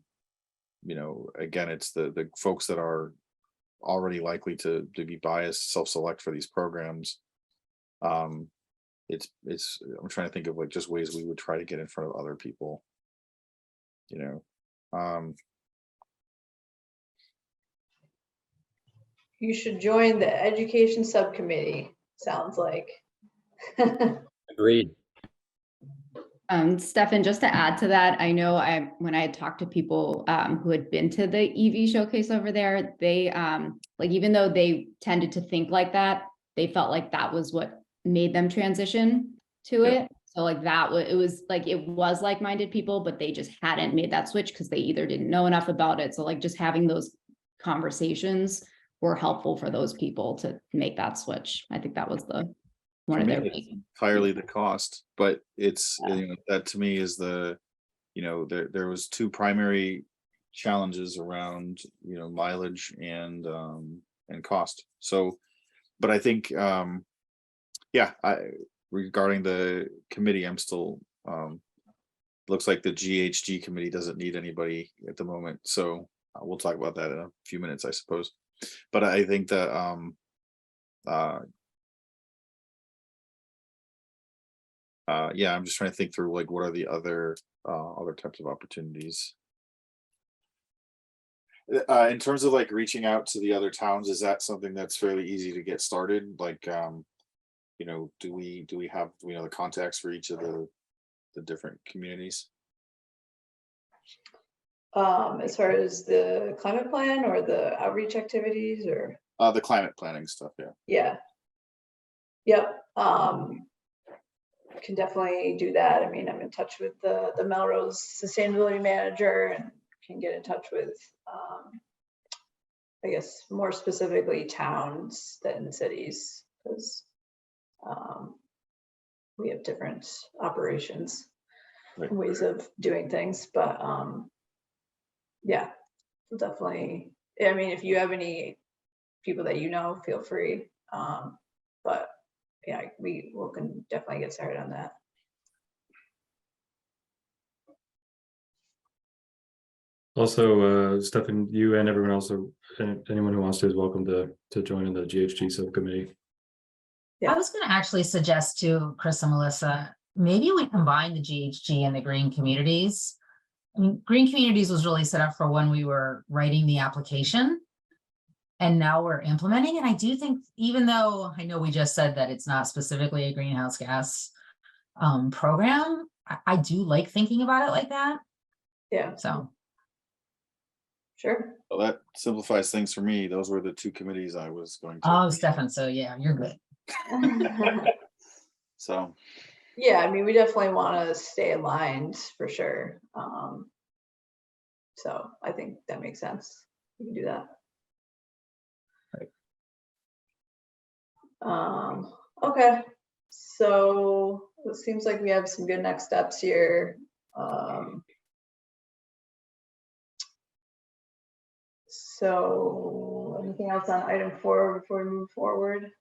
it's the folks that are already likely to be biased, self-select for these programs. It's I'm trying to think of like just ways we would try to get in front of other people. You should join the education subcommittee, sounds like. Agreed. Stefan, just to add to that, I know when I had talked to people who had been to the EV showcase over there, they like, even though they tended to think like that, they felt like that was what made them transition to Yeah. it. So like that was, it was like-minded people, but they just hadn't made that switch because they either didn't know enough about it. So like just having those conversations were helpful for those people to make that switch. I think that was one For of me, their it's big. entirely the cost, but it's, Yeah. you know, that to me is there was two primary challenges around, mileage and cost. So, but I think, regarding the committee, I'm still, looks like the GHG committee doesn't need anybody at the moment. So we'll talk about that in a few minutes, I suppose. But I think that, I'm just trying to think through like what are the other types of opportunities. In terms of like reaching out to the other towns, is that something that's fairly easy to get started? Like, do we have the contacts for each of the different communities? As far as the climate plan or the outreach activities or? The climate planning stuff, yeah. Yeah. Yep. Can definitely do that. I mean, I'm in touch with the Melrose sustainability manager and can get in touch with, I guess, more specifically towns than cities, because we have different operations, Right. ways of doing things. But yeah, definitely. I mean, if you have any people that feel free. But yeah, we can definitely get started on that. Also, Stefan, you and everyone else, anyone who wants to is welcome to join in the GHG subcommittee. Yeah. I was going to actually suggest to Chris and Melissa, maybe we combine the GHG and the green communities. I mean, green communities was really set up for when we were writing the application. And now we're implementing. And I do think, even though I know we just said that it's not specifically a greenhouse gas program, I do like thinking about it like that. Yeah. So. Sure. Well, that simplifies things for me. Those were the two committees I was going to. Oh, Stefan. So yeah, you're good. So. Yeah, I mean, we definitely want to stay aligned for sure. So I think that makes sense. We can do that. Right. Okay. So it seems like we have some good next steps here. So anything else on item 4 before we move forward?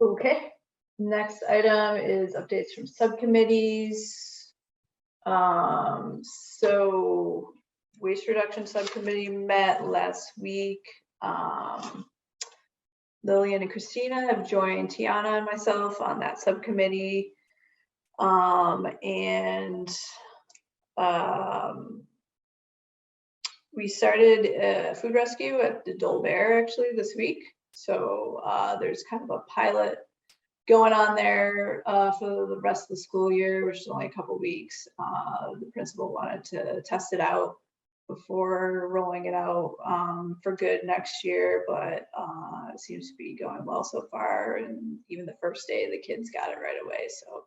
Okay, next item is updates from subcommittees. So waste reduction subcommittee met last week. Lillian and Christina have joined Tiana and myself on that subcommittee. We started food rescue at the Dole Bear actually this week. So there's kind of a pilot going on there for the rest of the school year, which is only a couple weeks. The principal wanted to test it out before rolling it out for good next year, but it seems to be going well so far. And even the first day, the kids got it right away. So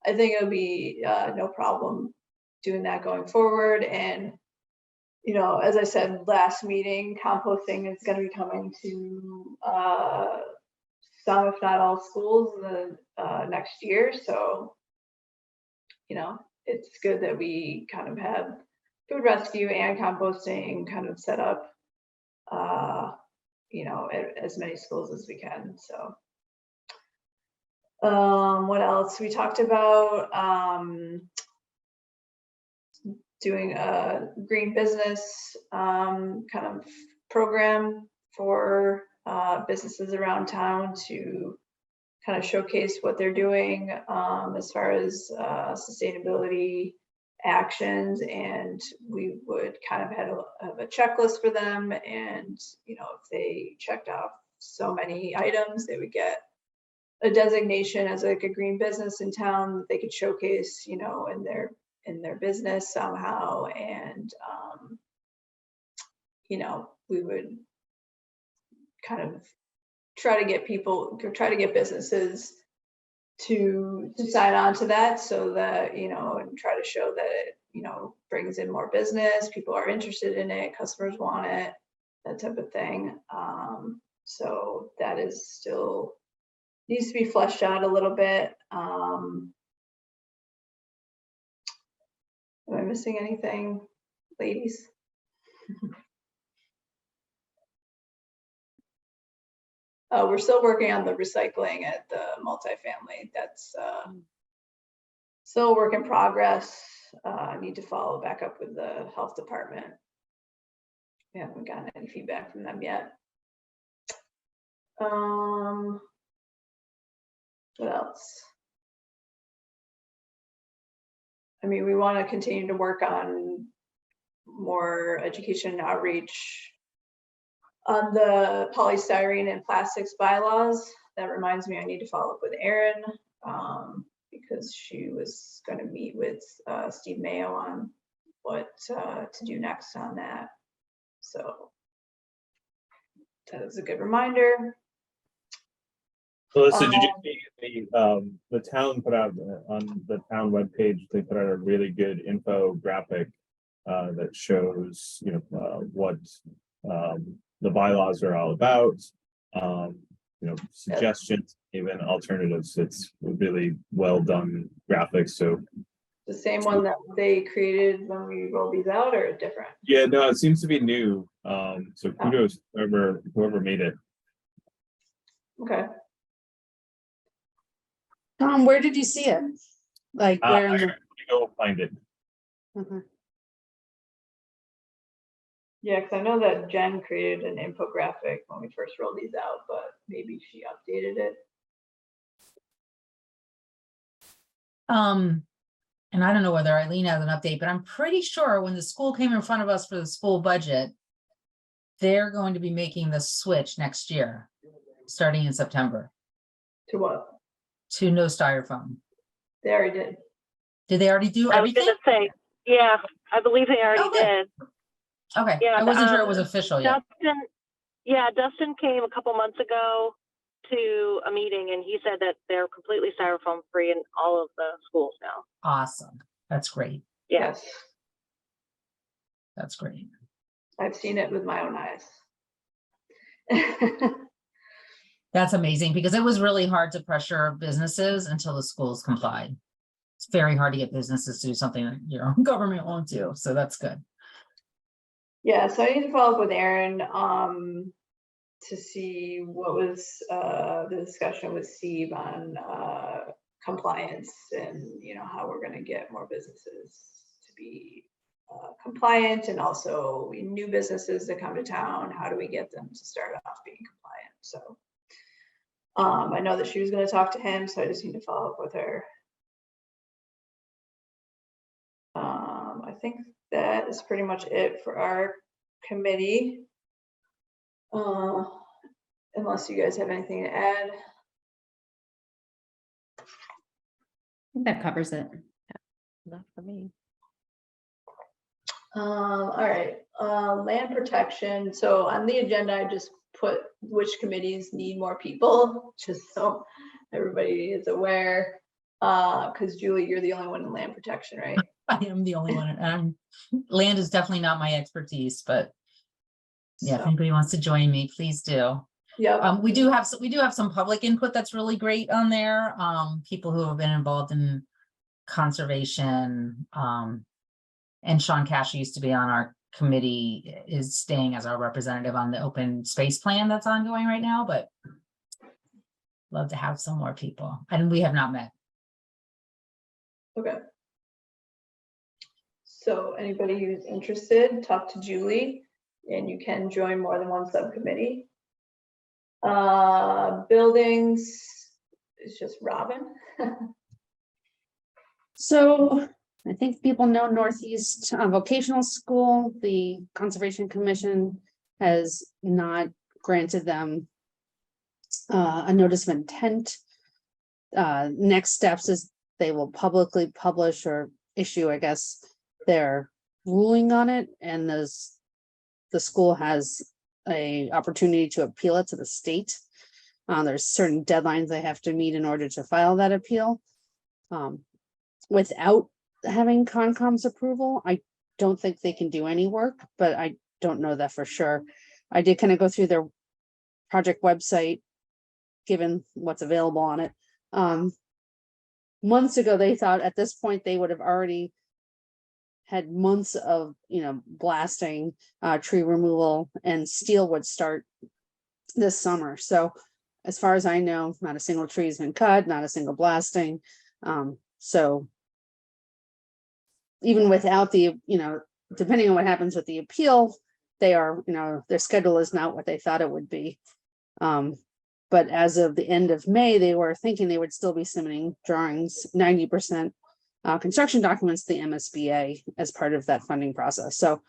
I think it'll be no problem doing that going forward. And as I said last meeting, composting is going to be coming to some, if not all, schools the next year. So, it's good that we kind of have food rescue and composting kind of set up, at as many schools as we can. So, what else? We talked about doing a green business kind of program for businesses around town to kind of showcase what they're doing as far as sustainability actions, and we would kind of have a checklist for them. And, you know, if they checked off so many items, they would get a designation as like a green business in town that they could showcase, you know, in their business somehow. And, you know, we would kind of try to get businesses to sign on to that, so that, you know, and try to show that it, you know, brings in more business, people are interested in it, customers want it, that type of thing. So that is still needs to be fleshed out a little bit. Am I missing anything, ladies? We're still working on the recycling at the multifamily. That's still a work in progress. I need to follow back up with the health department. We haven't gotten any feedback from them yet. What else? I mean, we want to continue to work on more education and outreach on the polystyrene and plastics bylaws. That reminds me, I need to follow up with Erin, because she was going to meet with Steve Mayo on what to do next on that. So that is a good reminder. Melissa, did you see the town put out on the town webpage? They put out a really good infographic that shows, you know, what the bylaws are all about. You know, suggestions, even alternatives. It's really well done graphics. So The same one that they created when we rolled these out, or different? yeah, no, it seems to be new. So kudos to whoever made it. Okay. Tom, where did you see it? Like where in I the? gotta go find it. Okay. Yeah, because I know that Jen created an infographic when we first rolled these out, but maybe she updated it. And I don't know whether Eileen has an update, but I'm pretty sure when the school came in front of us for the school budget, they're going to be making the switch next year, starting in September, To what? to no styrofoam. They already did. Did they already do I was everything? gonna say, yeah, I believe they already Oh, good. did. Okay, Yeah, I wasn't sure it was official yet. Dustin came a couple months ago to a meeting and he said that they're completely styrofoam free in all of the schools now. Awesome. That's great. Yeah. Yes, That's great. I've seen it with my own eyes. That's amazing because it was really hard to pressure businesses until the schools complied. It's very hard to get businesses to do something that your own government won't do. So that's good. Yeah, so I need to follow up with Erin to see what was the discussion with Steve on compliance, and you know how we're going to get more businesses to be compliant, and also new businesses that come to town. How do we get them to start off being compliant? So I know that she was going to talk to him, so I just need to follow up with her. I think that is pretty much it for our committee. Unless you guys have anything to add. I think that covers it. Not for me. All right, land protection. So on the agenda, I just put which committees need more people, just so everybody is aware. Because Julie, you're the only one in land protection, right? I am the only one. Land is definitely not my expertise, but yeah, if So, anybody wants to join me, please do. yeah. We do have some public input that's really great on there. People who have been involved in conservation. And Sean Cash used to be on our committee, is staying as our representative on the open space plan that's ongoing right now, but love to have some more people. And we have not met. Okay. So anybody who's interested, talk to Julie, and you can join more than one subcommittee. Buildings is just Robin. So I think people know Northeast Vocational School, the Conservation Commission has not granted them a notice of intent. Next steps is they will publicly publish or issue, I guess, their ruling on it, and the school has a opportunity to appeal it to the state. There's certain deadlines they have to meet in order to file that appeal. Without having Concom's approval, I don't think they can do any work, but I don't know that for sure. I did kind of go through their project website, given what's available on it. Months ago, they thought at this point they would have already had months of, blasting, tree removal, and steel would start this summer. So as far as I know, not a single tree has been cut, not a single blasting. So even without the, depending on what happens with the appeal, they are, their schedule is not what they thought it would be. But as of the end of May, they were thinking they would still be submitting drawings, 90% construction documents to the MSBA as part of that funding process. So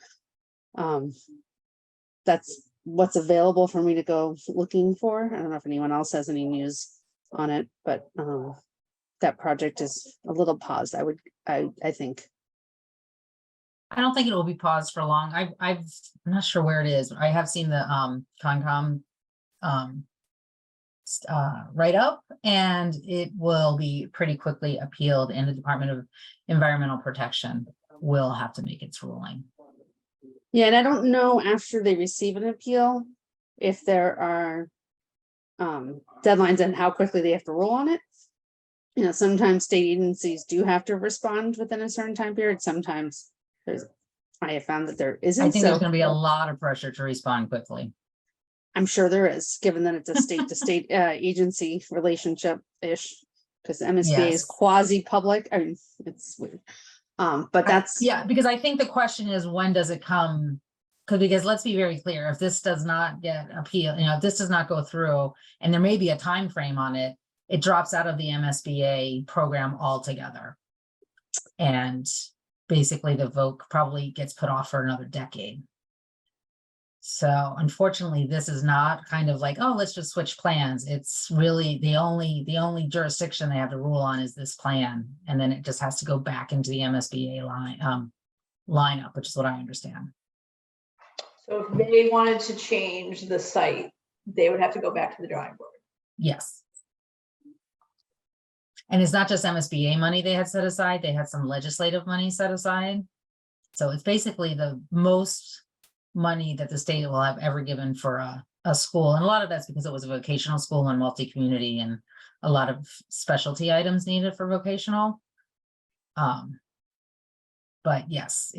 that's what's available for me to go looking for. I don't know if anyone else has any news on it, but that project is a little paused, I think. I don't think it will be paused for long. I'm not sure where it is. I have seen the Concom write up, and it will be pretty quickly appealed, and the Department of Environmental Protection will have to make its ruling. Yeah, and I don't know after they receive an appeal if there are deadlines and how quickly they have to rule on it. Sometimes state agencies do have to respond within a certain time period. Sometimes I have found that there isn't. I think there's going to be a lot of pressure to respond quickly. I'm sure there is, given that it's a state to state agency relationship ish, because MSBA is quasi-public. I mean, it's weird. But that's because I think the question is, when does it come? Because let's be very clear, if this does not get appealed, if this does not go through, and there may be a time frame on it, it drops out of the MSBA program altogether. And basically the vote probably gets put off for another decade. So unfortunately, this is not kind of like, oh, let's just switch plans. It's really the only jurisdiction they have to rule on is this plan. And then it just has to go back into the MSBA lineup, which is what I understand. So if they wanted to change the site, they would have to go back to the drawing board. Yes. And it's not just MSBA money they had set aside, they had some legislative money set aside. So it's basically the most money that the state will have ever given for a school. And a lot of that's because it was a vocational school and multi-community, and a lot of specialty items needed for vocational. But yes,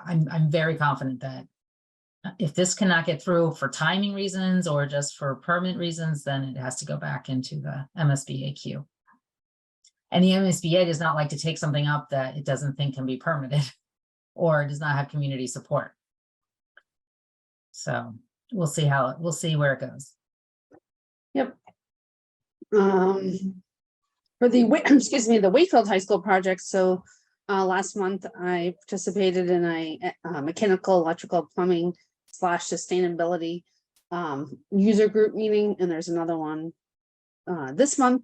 I'm very confident that if this cannot get through for timing reasons or just for permit reasons, then it has to go back into the MSBA queue. And the MSBA does not like to take something up that it doesn't think can be permitted or does not have community support. So we'll see where it goes. Yep. For the the Wakefield High School project. So last month I participated in a mechanical, electrical, plumbing / sustainability user group meeting, and there's another one this month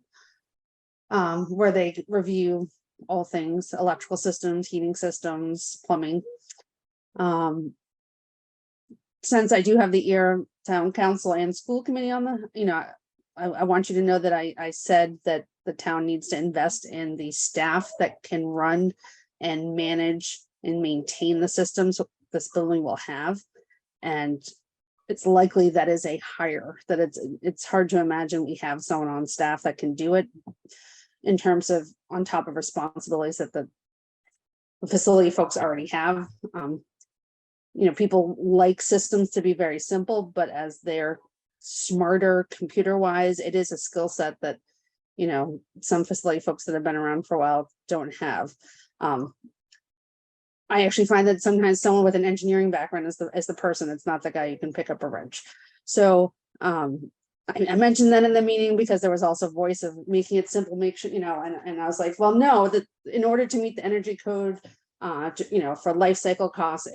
where they review all things electrical systems, heating systems, plumbing. Since I do have the ear town council and school committee on the, I want you to know that I said that the town needs to invest in the staff that can run and manage and maintain the systems this building will have. And it's likely that is a hire, that it's hard to imagine we have someone on staff that can do it in terms of on top of responsibilities that the facility folks already have. People like systems to be very simple, but as they're smarter computer wise, it is a skill set that, some facility folks that have been around for a while don't have. I actually find that sometimes someone with an engineering background is the person. It's not the guy you can pick up a wrench. So I I mentioned that in the meeting because there was also voice of making it simple, make sure, and I was like, well, no, that in order to meet the energy code, for life cycle costs,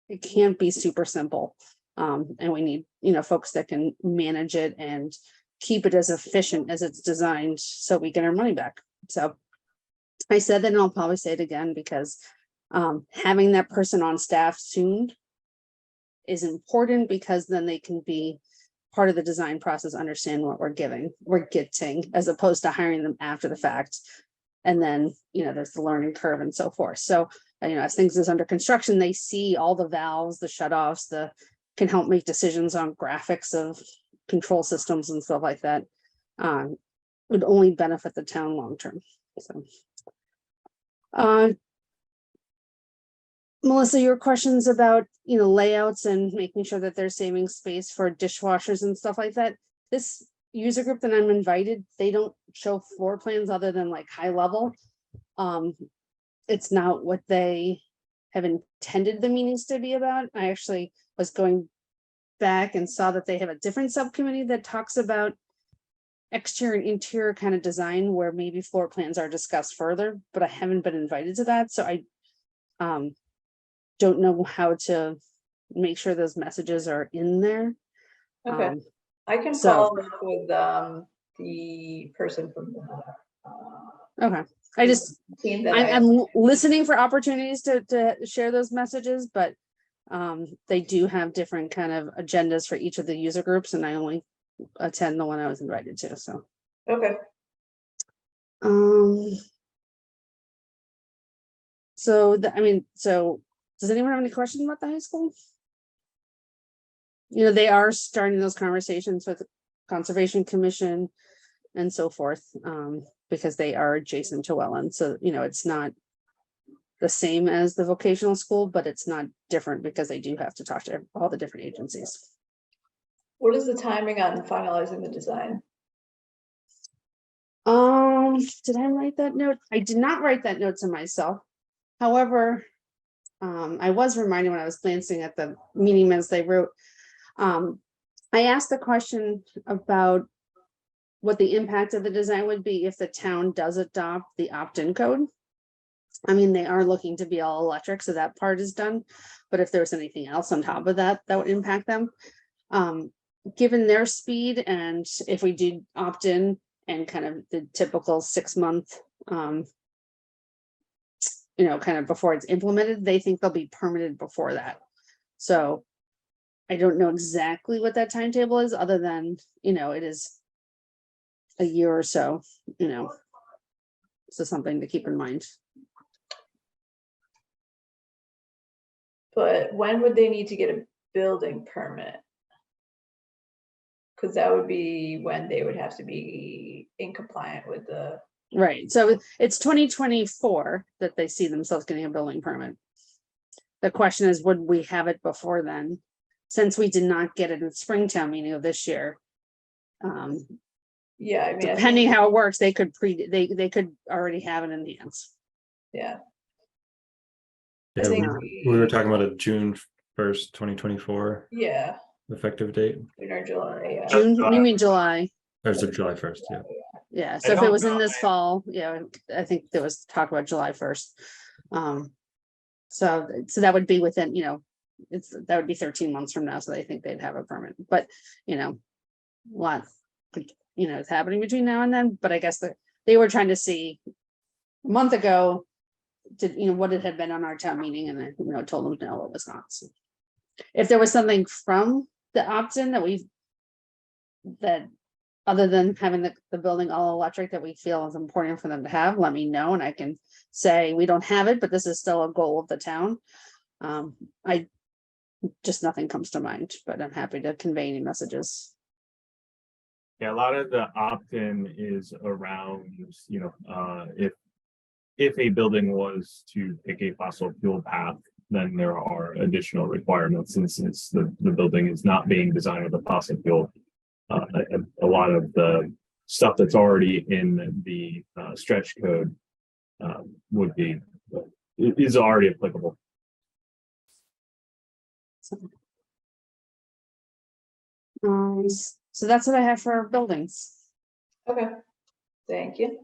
it can't be super simple. And we need, folks that can manage it and keep it as efficient as it's designed so we get our money back. So I said that, and I'll probably say it again because having that person on staff soon is important, because then they can be part of the design process, understand what we're getting, as opposed to hiring them after the fact. And then, there's the learning curve and so forth. So, as things is under construction, they see all the valves, the shutoffs, can help make decisions on graphics of control systems and stuff like that. Would only benefit the town long term. So, Melissa, your questions about, layouts and making sure that they're saving space for dishwashers and stuff like that. This user group that I'm invited, they don't show floor plans other than like high level. It's not what they have intended the meetings to be about. I actually was going back and saw that they have a different subcommittee that talks about exterior and interior kind of design, where maybe floor plans are discussed further, but I haven't been invited to that. So I don't know how to make sure those messages are in there. Okay, I can so- follow up with the person from the Okay, I just, team that I'm listening for opportunities to share those messages, but they do have different kind of agendas for each of the user groups, and I only attend the one I was invited to. So, Okay. So does anyone have any questions about the high school? They are starting those conversations with the Conservation Commission and so forth, because they are adjacent to Welland. So, it's not the same as the vocational school, but it's not different because they do have to talk to all the different agencies. What is the timing on finalizing the design? Did I write that note? I did not write that note to myself. However, I was reminded when I was glancing at the meeting minutes they wrote, I asked the question about what the impact of the design would be if the town does adopt the opt-in code. I mean, they are looking to be all electric, so that part is done. But if there's anything else on top of that, that would impact them. Given their speed, and if we do opt in and kind of the typical 6 month, kind of before it's implemented, they think they'll be permitted before that. So I don't know exactly what that timetable is, other than, it is a year or so, so something to keep in mind. But when would they need to get a building permit? Because that would be when they would have to be in compliant with the. Right, so it's 2024 that they see themselves getting a building permit. The question is, would we have it before then? Since we did not get it in Springtown meeting of this year. Yeah, I mean, Depending how it works, they could they could already have it in hands. Yeah. Yeah, think we were talking about a June 1st, 2024 Yeah, effective date. June or July, yeah. June, you mean July? There's a July 1st, yeah. Yeah, so if it don't was in know, this fall, yeah, I think there was talk about July 1st. So that would be within, that would be 13 months from now, so they think they'd have a permit, but lot, it's happening between now and then. But I guess they were trying to see a month ago, what it had been on our town meeting, and I told them no, it was not. So if there was something from the opt-in that other than having the building all electric that we feel is important for them to have, let me know, and I can say we don't have it, but this is still a goal of the town. Nothing comes to mind, but I'm happy to convey any messages. Yeah, a lot of the opt-in is around, if a building was to pick a fossil fuel path, then there are additional requirements, and since the building is not being designed with a fossil fuel, a lot of the stuff that's already in the stretch code is already applicable. So that's what I have for buildings. Okay, thank you.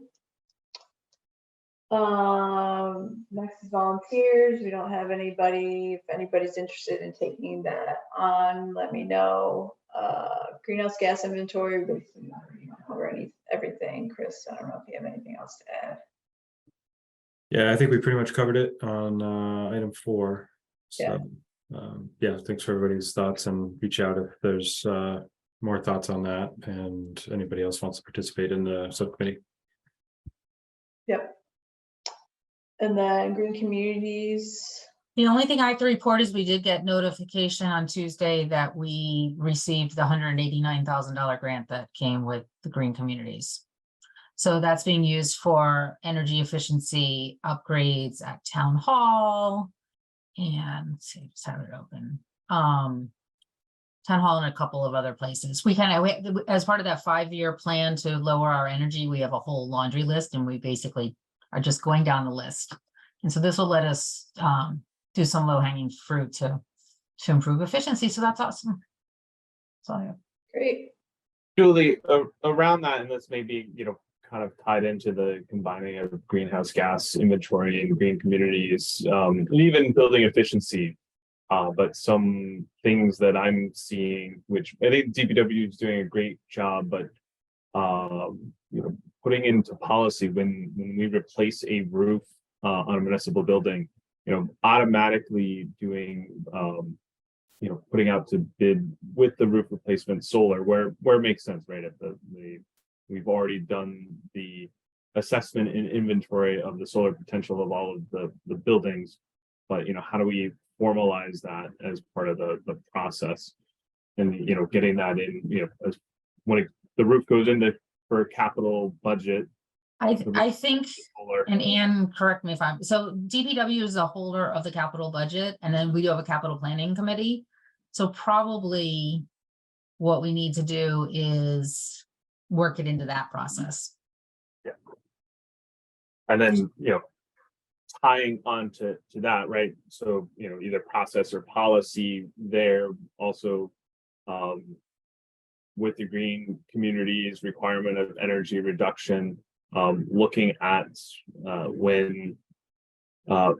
Next is volunteers. We don't have anybody. If anybody's interested in taking that on, let me know. Greenhouse gas inventory, we already cover everything. Chris, I don't know if you have anything else to add. Yeah, I think we pretty much covered it on item 4. Yeah. So yeah, thanks for everybody's thoughts, and reach out if there's more thoughts on that and anybody else wants to participate in the subcommittee. Yep. And then green communities. The only thing I have to report is we did get notification on Tuesday that we received the $189,000 grant that came with the green communities. So that's being used for energy efficiency upgrades at town hall. And let's see, just have it open. Town hall and a couple of other places. We as part of that 5-year plan to lower our energy, we have a whole laundry list, and we basically are just going down the list. And so this will let us do some low-hanging fruit to improve efficiency. So that's awesome. That's all I have. Great. Julie, around that, and this may be, kind of tied into the combining of greenhouse gas inventory and green communities, and even building efficiency. But some things that I'm seeing, which I think DPW is doing a great job, but putting into policy when we replace a roof on a municipal building, automatically doing putting out to bid with the roof replacement solar where it makes sense, right? At we've already done the assessment and inventory of the solar potential of all of the buildings, but how do we formalize that as part of the process, and getting that in, as when the roof goes into for a capital budget. I think, and Anne, correct me if I'm, so DPW is a holder of the capital budget, and then we do have a capital planning committee. So probably what we need to do is work it into that process. Yeah. And then, tying on to that, right? So, either process or policy there also, with the green communities requirement of energy reduction, looking at when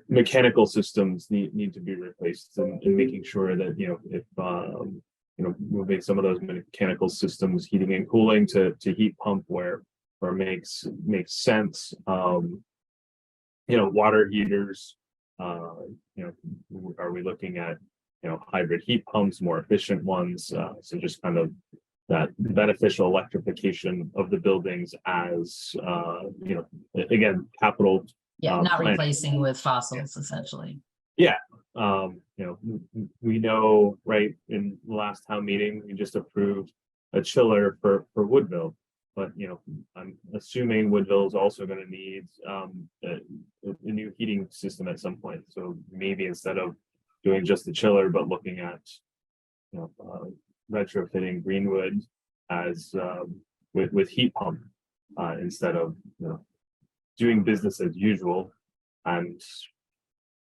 mechanical systems need to be replaced, and making sure that, if moving some of those mechanical systems, heating and cooling to heat pump where makes sense. Water heaters, are we looking at, hybrid heat pumps, more efficient ones? So just kind of that beneficial electrification of the buildings as, again, capital. Yeah, not plan. replacing with fossils, essentially. Yeah. We know, right, in the last town meeting, we just approved a chiller for Woodville. But, I'm assuming Woodville is also going to need a new heating system at some point. So maybe instead of doing just the chiller, but looking at, retrofitting Greenwood as with heat pump instead of, doing business as usual. And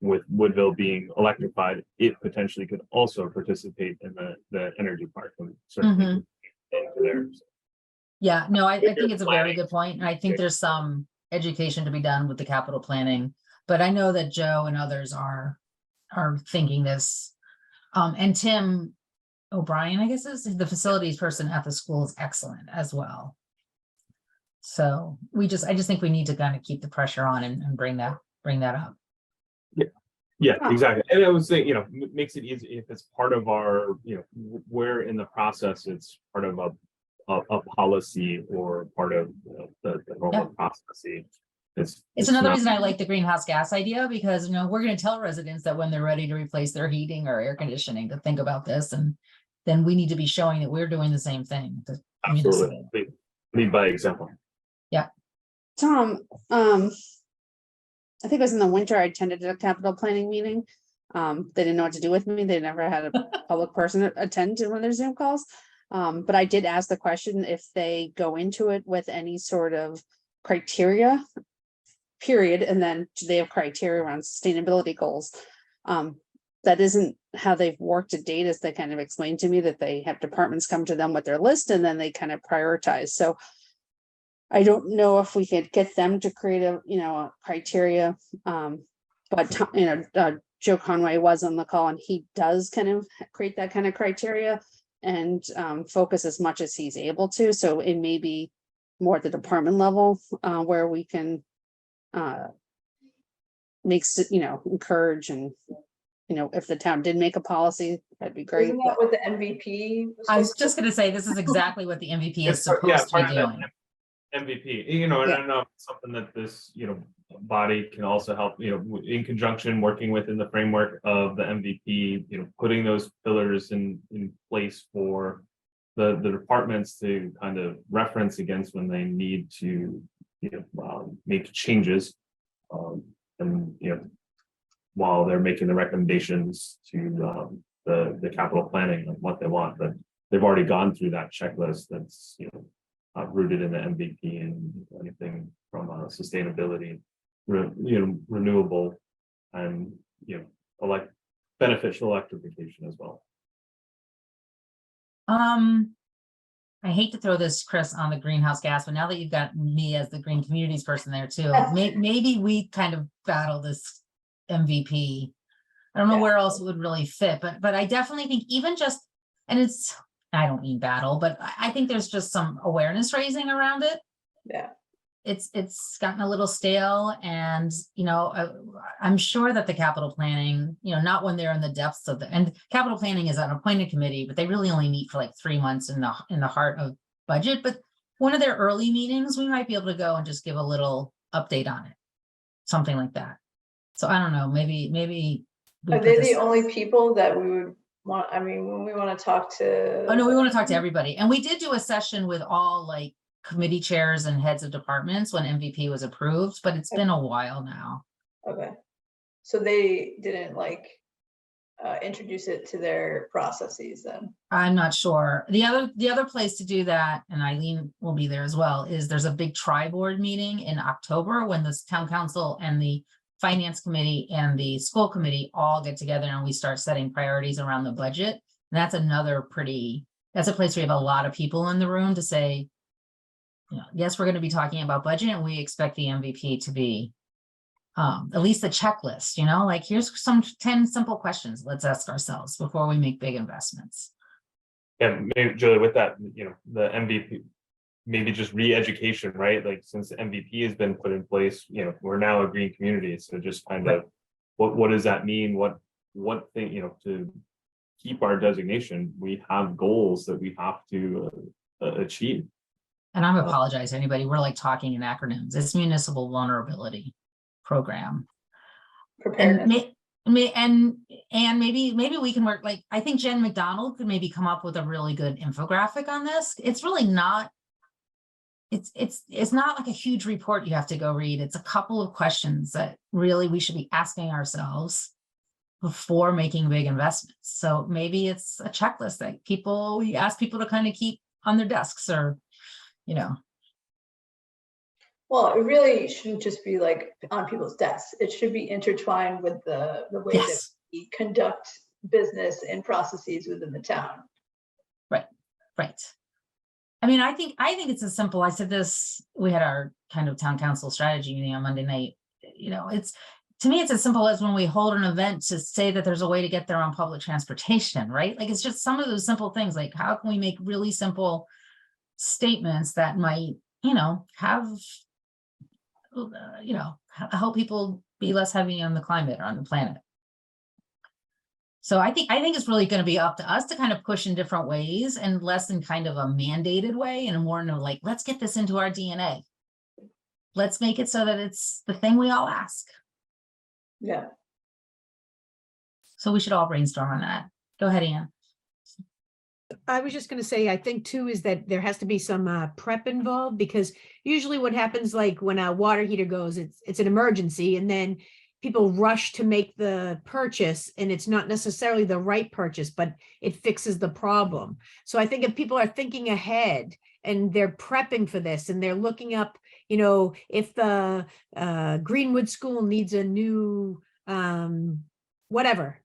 with Woodville being electrified, it potentially could also participate in the energy part. And certainly there. Yeah, no, I think it's a very good point. And I think there's some education to be done with the capital planning, but I know that Joe and others are thinking this. And Tim O'Brien, I guess, is the facilities person at the school, is excellent as well. So I just think we need to kind of keep the pressure on and bring that up. Yeah, exactly. And I would say, makes it easy if it's part of our, where in the process it's part of a policy or part of the normal process. It's another reason I like the greenhouse gas idea, because we're going to tell residents that when they're ready to replace their heating or air conditioning to think about this, and then we need to be showing that we're doing the same thing. Absolutely. Lead by example. Yeah. Tom, I think it was in the winter, I attended a capital planning meeting. They didn't know what to do with me. They never had a public person attend to one of their Zoom calls. But I did ask the question if they go into it with any sort of criteria, period, and then do they have criteria around sustainability goals? that isn't how they've worked to date, as they kind of explained to me, that they have departments come to them with their list and then they kind of prioritize. So I don't know if we could get them to create a, a criteria. But Joe Conway was on the call and he does kind of create that kind of criteria and focus as much as he's able to. So it may be more at the department level where we can encourage and, if the town did make a policy, that'd be great. Isn't that what the MVP? I was just gonna say, this is exactly what the MVP is supposed to be doing. MVP, and I don't know if it's something that this, body can also help, in conjunction, working within the framework of the MVP, putting those pillars in place for the departments to kind of reference against when they need to, make changes. And, while they're making the recommendations to the capital planning of what they want, but they've already gone through that checklist that's, rooted in the MVP and anything from sustainability, renewable, and beneficial electrification as well. I hate to throw this, Chris, on the greenhouse gas, but now that you've got me as the green communities person there too, maybe we kind of battle this MVP. I don't know where else it would really fit, but I definitely think even just, and it's, I don't mean battle, but I think there's just some awareness raising around it. Yeah. It's gotten a little stale, and I'm sure that the capital planning, not when they're in the depths of and capital planning is an appointed committee, but they really only meet for like 3 months in the heart of budget. But one of their early meetings, we might be able to go and just give a little update on it, something like that. So I don't know, maybe are they the only people that we would want? I mean, when we want to talk to, oh no, we want to talk to everybody, and we did do a session with all like committee chairs and heads of departments when MVP was approved, but it's been a while now. Okay, so they didn't introduce it to their processes then? I'm not sure. The other place to do that, and Eileen will be there as well, is there's a big tri-board meeting in October when the town council and the finance committee and the school committee all get together and we start setting priorities around the budget. And that's that's a place where you have a lot of people in the room to say, yes, we're going to be talking about budget, and we expect the MVP to be at least the checklist, here's some 10 simple questions let's ask ourselves before we make big investments. Yeah, maybe Julie, with that, the MVP, maybe just re-education, right? Like since the MVP has been put in place, we're now a green community. So just kind of what does that mean? What thing, to keep our designation, we have goals that we have to achieve. And I'm apologize to anybody, we're like talking in acronyms. It's municipal vulnerability program. Preparedness. And maybe we can work, I think Jen McDonald could maybe come up with a really good infographic on this. It's really not, it's not like a huge report you have to go read. It's a couple of questions that really we should be asking ourselves before making big investments. So maybe it's a checklist that we ask people to kind of keep on their desks, or Well, it really shouldn't just be on people's desks. It should be intertwined with the way that we conduct business and processes within the town. Right. I mean, I think it's as simple. I said this, we had our kind of town council strategy meeting on Monday night. To me, it's as simple as when we hold an event to say that there's a way to get there on public transportation, right? It's just some of those simple things, like how can we make really simple statements that might, have, help people be less heavy on the climate or on the planet. So I think it's really going to be up to us to kind of push in different ways, and less in kind of a mandated way, and more in let's get this into our DNA. Let's make it so that it's the thing we all ask. Yeah. So we should all brainstorm on that. Go ahead, Ann. I was just going to say, I think too, is that there has to be some prep involved, because usually what happens, like when a water heater goes, it's an emergency, and then people rush to make the purchase, and it's not necessarily the right purchase, but it fixes the problem. So I think if people are thinking ahead and they're prepping for this, and they're looking up, if the Greenwood School needs a new whatever,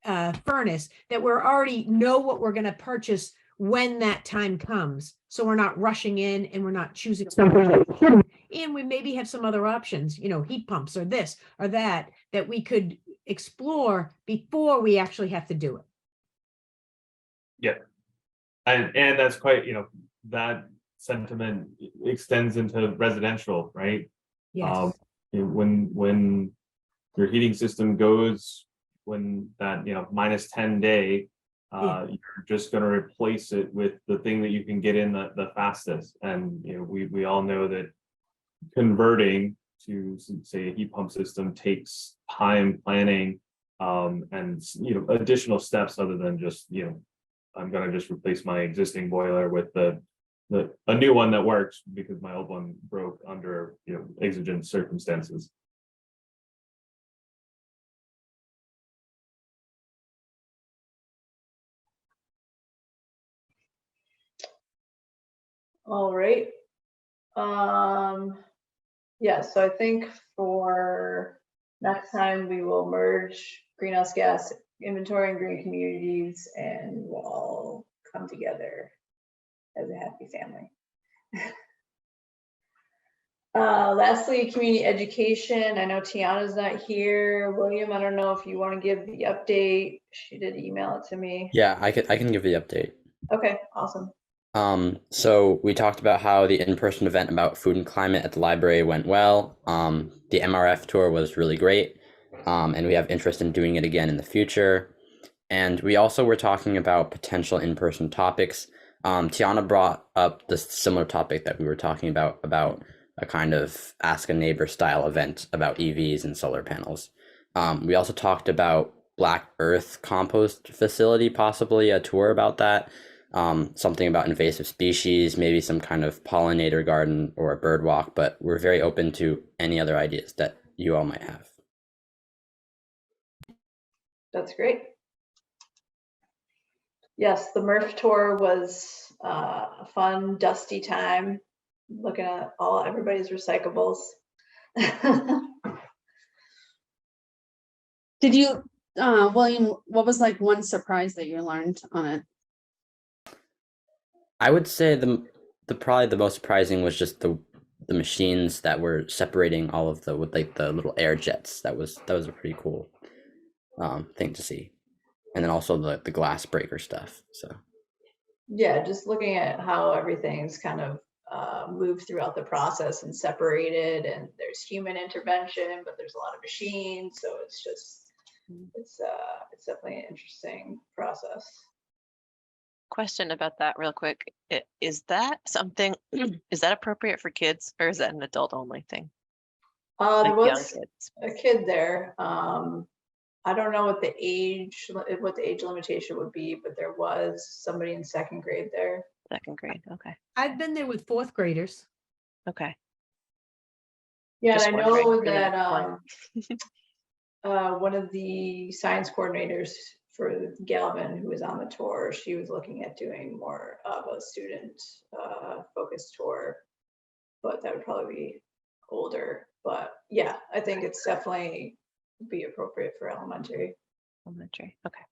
furnace, that we're already know what we're gonna purchase when that time comes. So we're not rushing in and we're not choosing something that we shouldn't. And we maybe have some other options, you know, heat pumps or this or that we could explore before we actually have to do it. Yeah. And that's quite, that sentiment extends into residential, right? Yes. When your heating system goes, when that, -10 day, you're just going to replace it with the thing that you can get in the fastest. And, we all know that converting to, say, a heat pump system takes time, planning, and, additional steps other than just, I'm going to just replace my existing boiler with a new one that works because my old one broke under, exigent circumstances. All right. Yeah, so I think for next time we will merge greenhouse gas inventory and green communities, and we'll all come together as a happy family. Lastly, community education. I know Tiana's not here. William, I don't know if you want to give the update. She did email it to me. Yeah, I can give the update. Okay, awesome. So we talked about how the in-person event about food and climate at the library went well. The MRF tour was really great. And we have interest in doing it again in the future. And we also were talking about potential in-person topics. Tiana brought up the similar topic that we were talking about a kind of ask a neighbor style event about EVs and solar panels. We also talked about Black Earth compost facility, possibly a tour about that. Something about invasive species, maybe some kind of pollinator garden or a bird walk, but we're very open to any other ideas that you all might have. That's great. Yes, the MRF tour was a fun, dusty time, looking at everybody's recyclables. Did you, William, what was like one surprise that you learned on it? I would say probably the most surprising was just the machines that were separating all of the with like the little air jets. That was a pretty cool thing to see. And then also the glass breaker stuff. So yeah, just looking at how everything's kind of moved throughout the process and separated, and there's human intervention, but there's a lot of machines, so it's definitely an interesting process. Question about that real quick. Is that something, is that appropriate for kids or is that an adult only thing? There Like young was kids? a kid there. I don't know what the age limitation would be, but there was somebody in second grade there. Second grade, okay. I've been there with fourth graders. Okay. Yeah, Just and I wondering, know really that one of the science coordinators for Galvin, who was on the tour, she was looking at doing more of a student focused tour, but that would probably be older. But yeah, I think it's definitely be appropriate for elementary. Elementary, okay.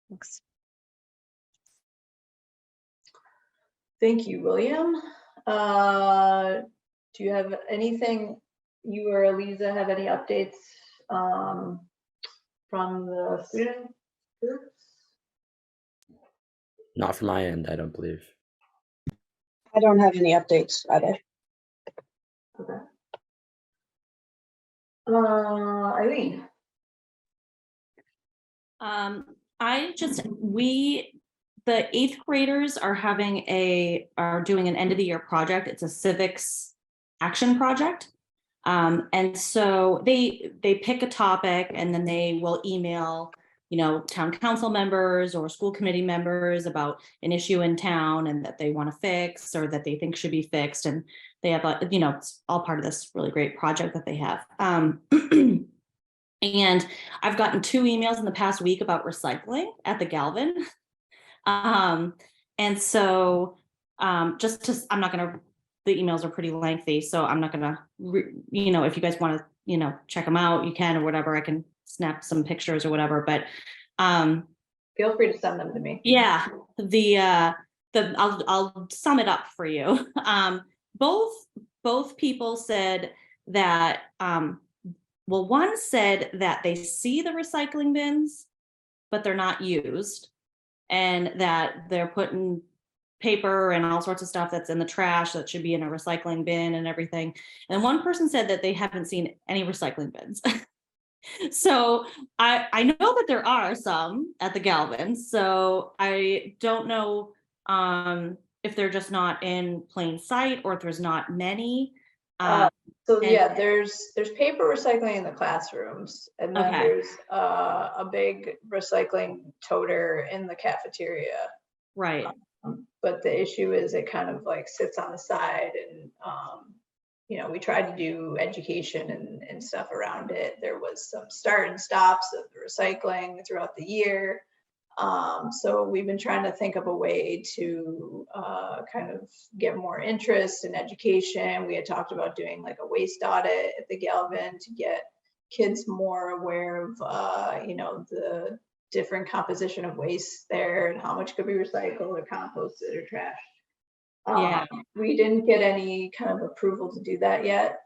Thanks. Thank you, William. Do you have anything, you or Eliza have any updates from the student groups? not from my end, I don't believe. I don't have any updates either. Okay. Eileen. The 8th graders are doing an end of the year project. It's a civics action project. And so they pick a topic and then they will email, town council members or school committee members about an issue in town and that they want to fix or that they think should be fixed. And they have, it's all part of this really great project that they have. And I've gotten 2 emails in the past week about recycling at the Galvin. And so I'm not going to, the emails are pretty lengthy, so I'm not going to, if you guys want to, check them out, you can, or whatever, I can snap some pictures or whatever. But Feel free to send them to me. Yeah, I'll sum it up for you. Both people said that, well, one said that they see the recycling bins, but they're not used, and that they're putting paper and all sorts of stuff that's in the trash that should be in a recycling bin and everything. And one person said that they haven't seen any recycling bins. So I know that there are some at the Galvin, so I don't know if they're just not in plain sight or if there's not many. So and- yeah, there's paper recycling in the classrooms, and then Okay. there's a big recycling toter in the cafeteria. Right. But the issue is it kind of like sits on the side, and you know, we tried to do education and stuff around it. There was some start and stops of the recycling throughout the year. So we've been trying to think of a way to kind of get more interest in education. We had talked about doing like a waste audit at the Galvin to get kids more aware of, you know, the different composition of waste there and how much could be recycled or composted or trashed. Yeah. We didn't get any kind of approval to do that yet.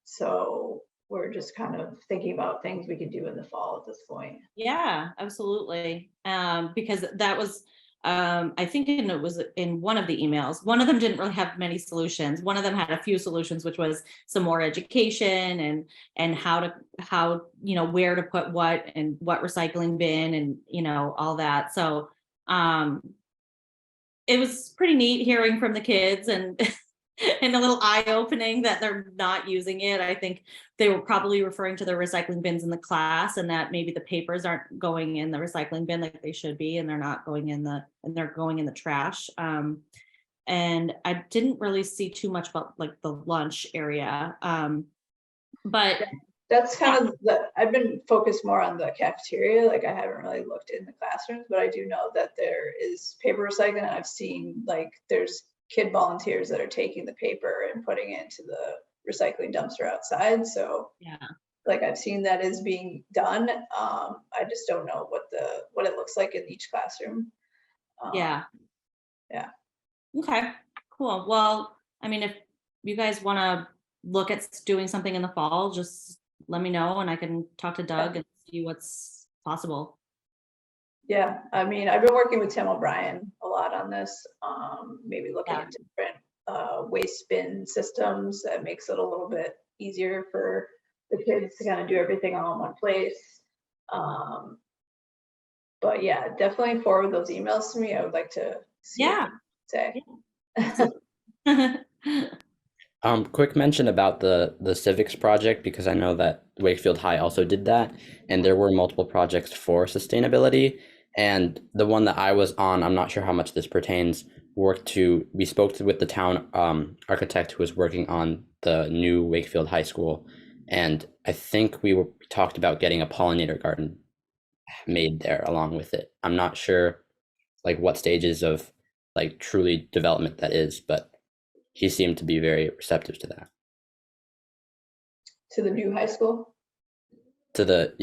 So we're just kind of thinking about things we could do in the fall at this point. Yeah, absolutely. Because that was, I think it was in one of the emails. One of them didn't really have many solutions. One of them had a few solutions, which was some more education and how you know, where to put what and what recycling bin and, you know, all that. So it was pretty neat hearing from the kids and and a little eye-opening that they're not using it. I think they were probably referring to the recycling bins in the class, and that maybe the papers aren't going in the recycling bin like they should be, and they're not going in they're going in the trash. And I didn't really see too much about like the lunch area. But that's kind of I've been focused more on the cafeteria. Like I haven't really looked in the classrooms, but I do know that there is paper recycling. And I've seen like there's kid volunteers that are taking the paper and putting it into the recycling dumpster outside. So yeah, like I've seen that is being done. I just don't know what it looks like in each classroom. Yeah. Okay, cool. Well, I mean, if you guys want to look at doing something in the fall, just let me know and I can talk to Doug and see what's possible. Yeah, I mean, I've been working with Tim O'Brien a lot on this, maybe looking at different waste bin systems that makes it a little bit easier for the kids to kind of do everything all in one place. But yeah, definitely forward those emails to me. I would like to see what they say. Quick mention about the civics project, because I know that Wakefield High also did that, and there were multiple projects for sustainability. And the one that I was on, I'm not sure how much this pertains, we spoke with the town architect who was working on the new Wakefield High School. And I think we talked about getting a pollinator garden made there along with it. I'm not sure like what stages of like truly development that is, but he seemed to be very receptive to that. To the new high school? To the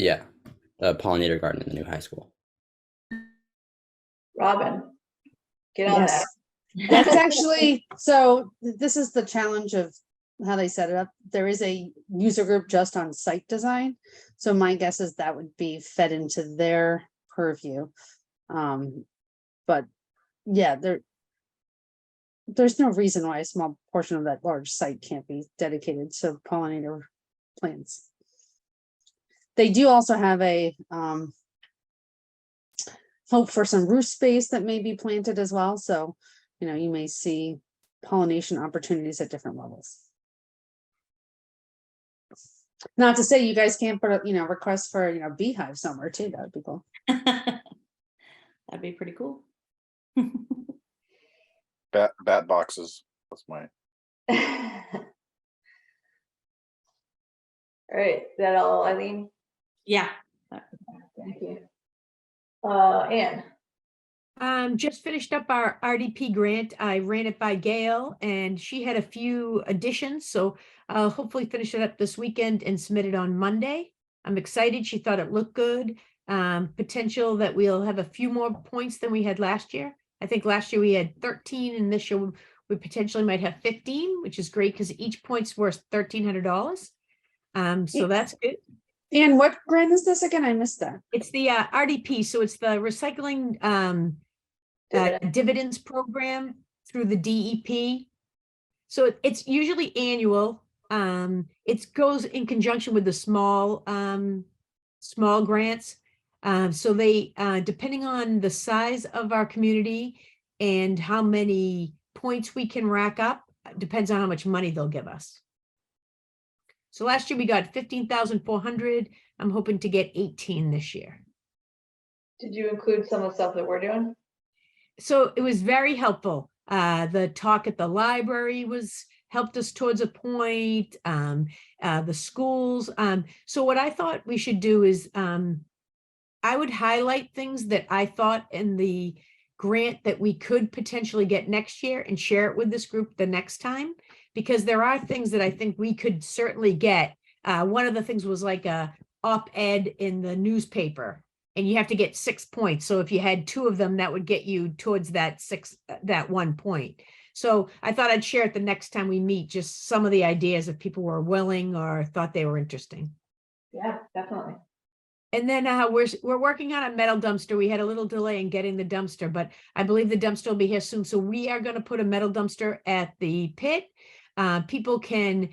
pollinator garden in the new high school. Robin, get on Yes. that. That's actually, so this is the challenge of how they set it up. There is a user group just on site design. So my guess is that would be fed into their purview. But yeah, there's no reason why a small portion of that large site can't be dedicated to pollinator plants. They do also have a hope for some roof space that may be planted as well. So, you know, you may see pollination opportunities at different levels. Not to say you guys can't put a, you know, request for, you know, beehive somewhere too. That would be cool. That'd be pretty cool. Bat boxes. That's my. All right, is that all, Eileen? Yeah. Thank you. Anne. Just finished up our RDP grant. I ran it by Gail and she had a few additions. So I'll hopefully finish it up this weekend and submit it on Monday. I'm excited. She thought it looked good. potential that we'll have a few more points than we had last year. I think last year we had 13 and this year we potentially might have 15, which is great because each point's worth $1,300. So that's good. And what grant is this again? I missed that. It's the RDP, so it's the recycling dividends program through the DEP. So it's usually annual. It goes in conjunction with the small grants. So they, depending on the size of our community and how many points we can rack up, depends on how much money they'll give us. So last year we got 15,400. I'm hoping to get 18 this year. Did you include some of the stuff that we're doing? So it was very helpful. The talk at the library helped us towards a point, the schools. So what I thought we should do is I would highlight things that I thought in the grant that we could potentially get next year and share it with this group the next time, because there are things that I think we could certainly get. One of the things was like a op-ed in the newspaper, and you have to get 6 points. So if you had 2 of them, that would get you towards that 1 point. So I thought I'd share it the next time we meet, just some of the ideas if people were willing or thought they were interesting. Yeah, definitely. And then we're working on a metal dumpster. We had a little delay in getting the dumpster, but I believe the dumpster will be here soon. So we are going to put a metal dumpster at the pit. People can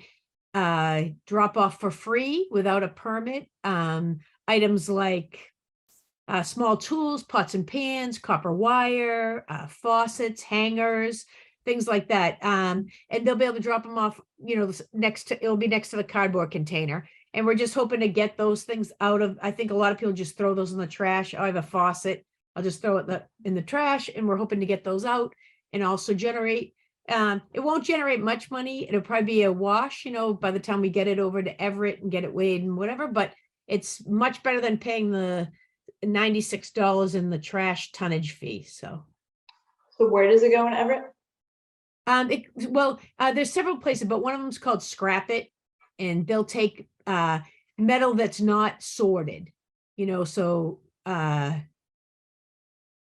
drop off for free without a permit. Items like small tools, pots and pans, copper wire, faucets, hangers, things like that. And they'll be able to drop them off, it'll be next to the cardboard container. And we're just hoping to get those things out of, I think a lot of people just throw those in the trash. I have a faucet. I'll just throw it in the trash, and we're hoping to get those out and also generate. It won't generate much money. It'll probably be a wash, by the time we get it over to Everett and get it weighed and whatever, but it's much better than paying the $96 in the trash tonnage fee. So where does it go in Everett? There's several places, but one of them is called Scrap It, and they'll take metal that's not sorted, so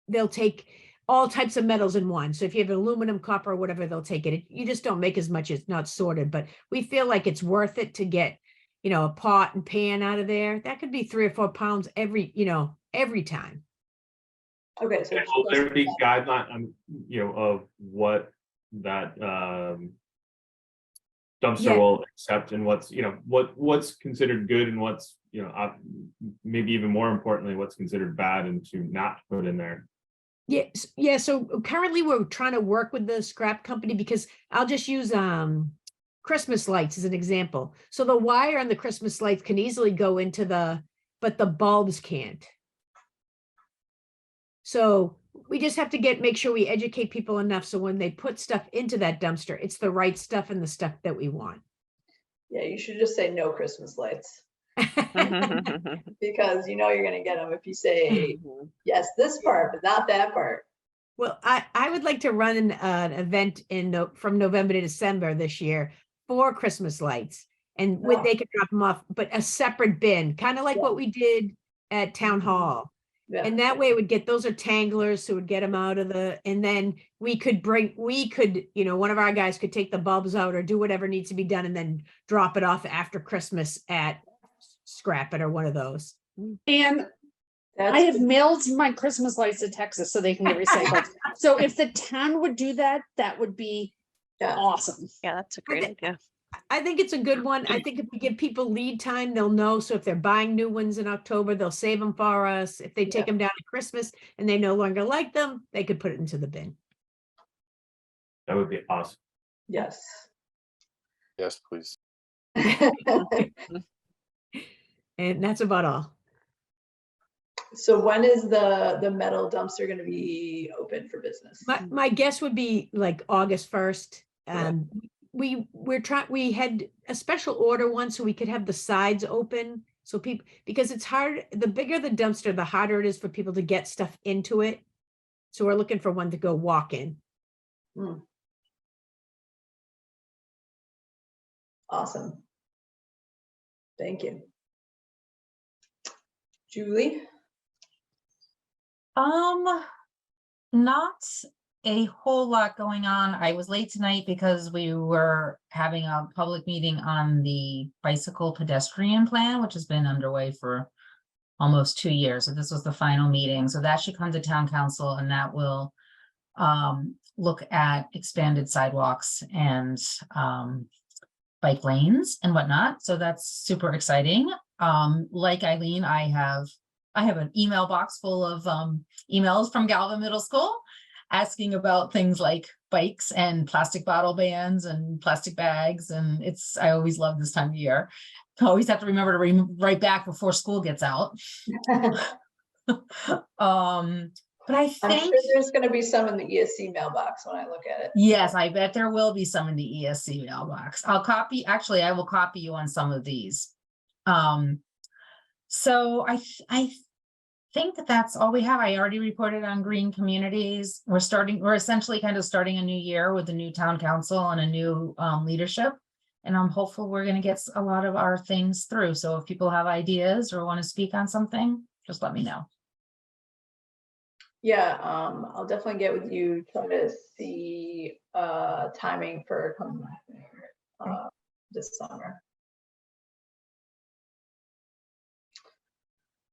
they'll take all types of metals in one. So if you have aluminum, copper, or whatever, they'll take it. You just don't make as much as not sorted, but we feel like it's worth it to get, a pot and pan out of there. That could be 3 or 4 pounds every time. Okay, so will there be guideline, of what that dumpster will accept, and what's considered good and what's maybe even more importantly what's considered bad and to not put in there? Yeah. So currently we're trying to work with the scrap company, because I'll just use Christmas lights as an example. So the wire and the Christmas lights can easily go into but the bulbs can't. So we just have to make sure we educate people enough so when they put stuff into that dumpster, it's the right stuff and the stuff that we want. Yeah, you should just say no Christmas lights. Because you're going to get them if you say, yes, this part, but not that part. Well, I would like to run an event from November to December this year for Christmas lights, and they could drop them off, but a separate bin, kind of like what we did at Town Hall. Yeah. And that way it would get, those are tanglers, so it would get them out of and then we could, one of our guys could take the bulbs out or do whatever needs to be done and then drop it off after Christmas at Scrap It or one of those. And I have mailed my Christmas lights to Texas so they can get recycled. So if the town would do that, that would be awesome. Yeah, that's a great idea. I think it's a good one. I think if we give people lead time, they'll know. So if they're buying new ones in October, they'll save them for us. If they take them down at Christmas and they no longer like them, they could put it into the bin. That would be awesome. Yes. Yes, please. And that's about all. So when is the metal dumpster going to be open for business? My guess would be like August 1st. We had a special order one so we could have the sides open, so people, because it's hard, the bigger the dumpster, the harder it is for people to get stuff into it. So we're looking for one to go walk in. Awesome. Thank you. Julie? Not a whole lot going on. I was late tonight because we were having a public meeting on the bicycle pedestrian plan, which has been underway for almost 2 years. So this was the final meeting. So that should come to town council, and that will look at expanded sidewalks and bike lanes and whatnot. So that's super exciting. Like Eileen, I have an email box full of emails from Galvin Middle School asking about things like bikes and plastic bottle bans and plastic bags. And I always love this time of year. I always have to remember to write back before school gets out. But I I'm think sure there's going to be some in the ESC mailbox when I look at it. yes, I bet there will be some in the ESC mailbox. I will copy you on some of these. So I think that's all we have. I already reported on green communities. We're essentially kind of starting a new year with a new town council and a new leadership. And I'm hopeful we're going to get a lot of our things through. So if people have ideas or want to speak on something, just let me know. Yeah, I'll definitely get with you, try to see timing for coming back there this summer.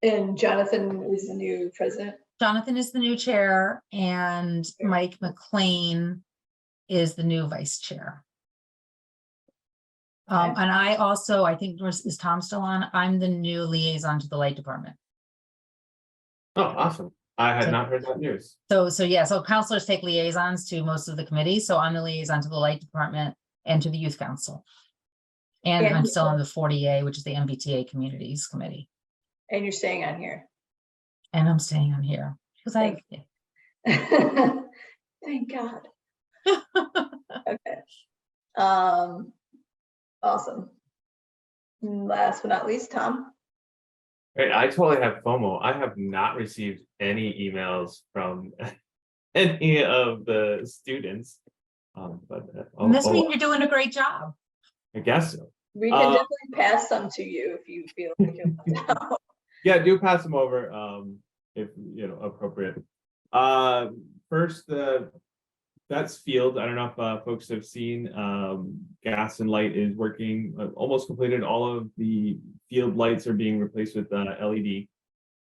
And Jonathan is the new president. Jonathan is the new chair, and Mike McLean is the new vice chair. And I think, is Tom still on? I'm the new liaison to the light department. Oh, awesome. I had not heard that news. So counselors take liaisons to most of the committees. So I'm the liaison to the light department and to the youth council. And I'm still on the 40A, which is the MBTA communities committee. And you're staying on here. And I'm staying on here because Thank God. Okay. Awesome. Last but not least, Tom. Right, I totally have FOMO. I have not received any emails from any of the students. Must mean you're doing a great job. I guess so. We can definitely pass some to you if you feel like you're Yeah, do pass them over if appropriate. First, that's Field. I don't know if folks have seen. Gas and Light is working, almost completed. All of the field lights are being replaced with LED.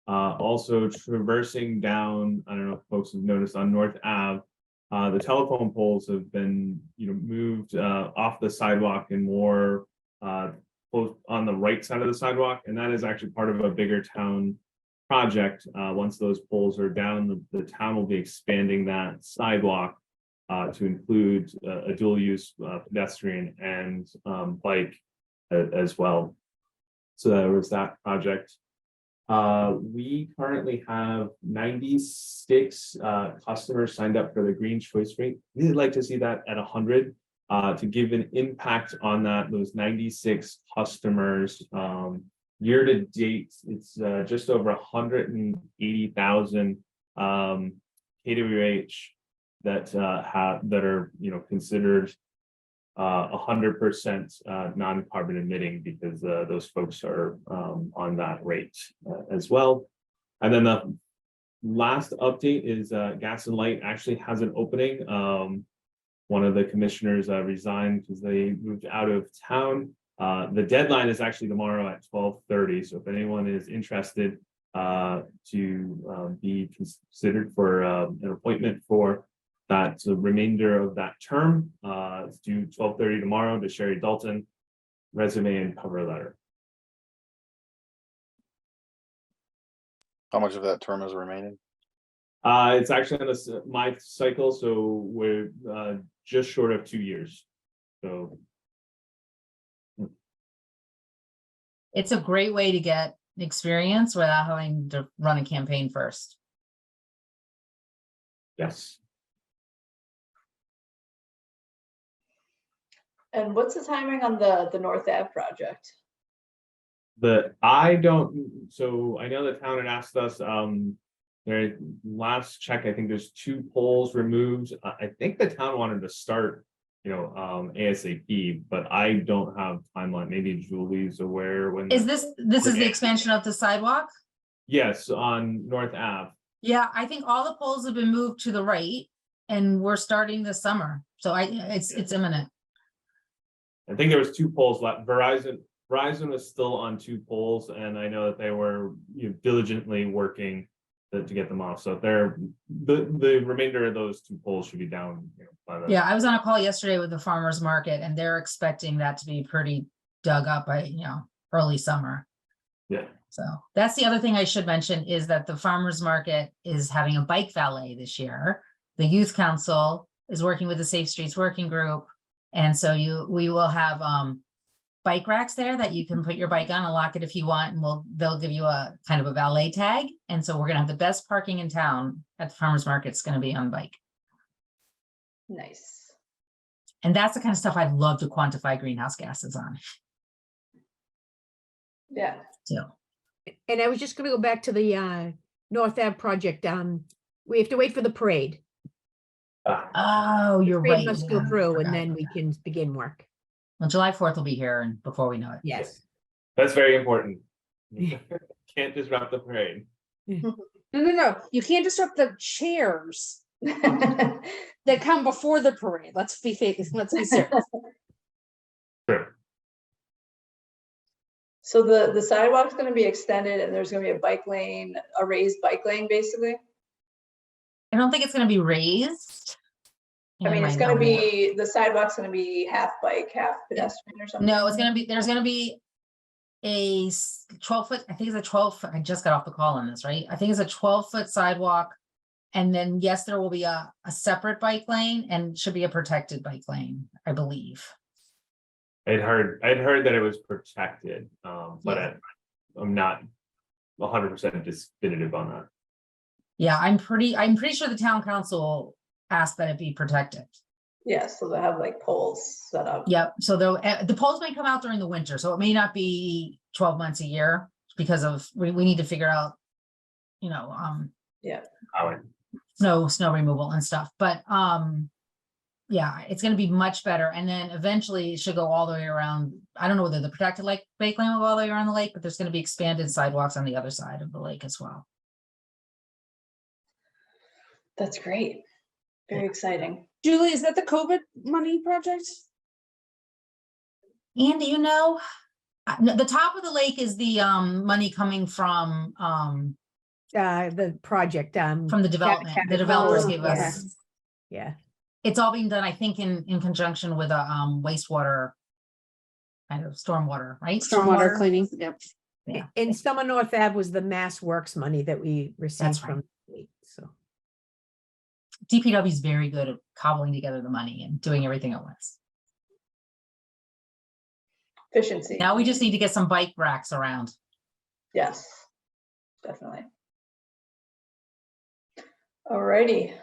Also traversing down, I don't know if folks have noticed on North Ave, the telephone poles have been moved off the sidewalk and more on the right side of the sidewalk, and that is actually part of a bigger town project. Once those poles are down, the town will be expanding that sidewalk to include a dual-use pedestrian and bike as well. So there was that project. We currently have 96 customers signed up for the Green Choice Rate. We'd like to see that at 100 to give an impact on those 96 customers. Year to date, it's just over 180,000 KWH that are considered 100% non-carbon emitting, because those folks are on that rate as well. And then the last update is Gas and Light actually has an opening. One of the commissioners resigned because they moved out of town. The deadline is actually tomorrow at 12:30. So if anyone is interested to be considered for an appointment for that remainder of that term, it's due 12:30 tomorrow to Sherry Dalton, resume and cover letter. How much of that term is remaining? It's actually on my cycle, so we're just short of 2 years. So it's a great way to get experience without having to run a campaign first. Yes. And what's the timing on the North Ave project? I know the town had asked us, their last check, I think there's 2 poles removed. I think the town wanted to start, ASAP, but I don't have timeline. Maybe Julie's aware when. Is this is the expansion of the sidewalk? Yes, on North Ave. Yeah, I think all the polls have been moved to the right and we're starting this summer. So it's imminent. I think there was 2 polls left. Verizon was still on 2 polls, and I know that they were diligently working to get them off. So the remainder of those 2 polls should be down. By the Yeah, I was on a call yesterday with the farmer's market and they're expecting that to be pretty dug up by, early summer. Yeah. So that's the other thing I should mention is that the farmer's market is having a bike valet this year. The youth council is working with the Safe Streets Working Group. And so we will have bike racks there that you can put your bike on and lock it if you want, and they'll give you a kind of a valet tag. And so we're gonna have the best parking in town at the farmer's market. It's gonna be on bike. Nice. And that's the kind of stuff I'd love to quantify greenhouse gases on. Yeah. So And I was just gonna go back to the North Ave project. We have to wait for the parade. oh, you're Parade right. must go yeah, I through and forgot. then we can begin work. Well, July 4th will be here and before we know it. Yes. That's very important. Can't disrupt the parade. No. You can't disrupt the chairs that come before the parade. Let's be serious. True. So the sidewalk's gonna be extended and there's gonna be a raised bike lane, basically. I don't think it's gonna be raised. I mean, it's might gonna know more. be, the sidewalk's gonna be half bike, half pedestrian or something. No, there's gonna be a 12-foot, I think it's a 12-foot, I just got off the call on this, right? I think it's a 12-foot sidewalk. And then, yes, there will be a separate bike lane and should be a protected bike lane, I believe. I'd heard that it was protected, but I'm not 100% definitive on that. Yeah, I'm pretty sure the town council asked that it be protected. Yeah, so they have like poles set up. Yep, so the poles may come out during the winter, so it may not be 12 months a year because of, we need to figure out, Yeah. snow removal and stuff, but yeah, it's gonna be much better, and then eventually it should go all the way around. I don't know whether the protected bike lane will go all the way around the lake, but there's gonna be expanded sidewalks on the other side of the lake as well. That's great. Very exciting. Julie, is that the COVID money project? And the top of the lake is the money coming from The project. the development. The developers gave us. Yeah. It's all being done, I think, in conjunction with a wastewater kind of stormwater, right? Stormwater cleaning, yep. Yeah. And some of North Ave was the Mass Works money that we received That's right. from. So DPW is very good at cobbling together the money and doing everything at once. Efficiency. Now we just need to get some bike racks around. Yes, definitely. Alrighty.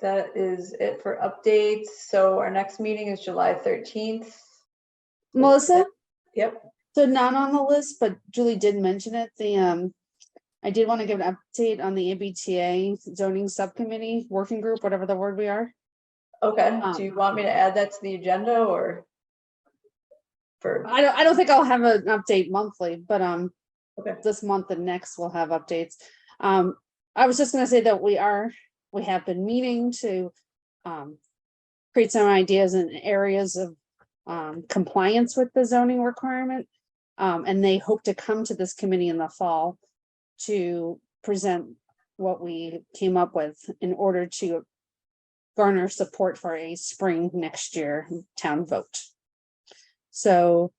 That is it for updates. So our next meeting is July 13th. Melissa? Yep. So not on the list, but Julie did mention it. I did want to give an update on the MBTA zoning subcommittee working group, whatever the word we are. Okay. Do you want me to add that to the agenda or? I don't think I'll have an update monthly, but Okay. this month and next we'll have updates. I was just gonna say that we have been meeting to create some ideas and areas of compliance with the zoning requirement. And they hope to come to this committee in the fall to present what we came up with in order to garner support for a spring next year town vote. So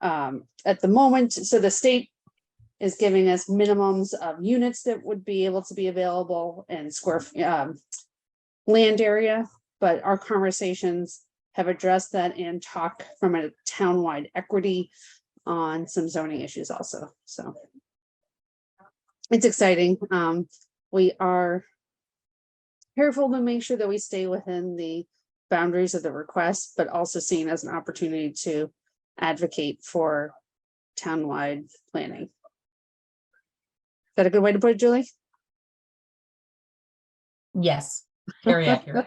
at the moment, so the state is giving us minimums of units that would be able to be available and square land area, but our conversations have addressed that and talk from a townwide equity on some zoning issues also. So it's exciting. We are careful to make sure that we stay within the boundaries of the request, but also seen as an opportunity to advocate for townwide planning. Is that a good way to put it, Julie? Yes, very accurate.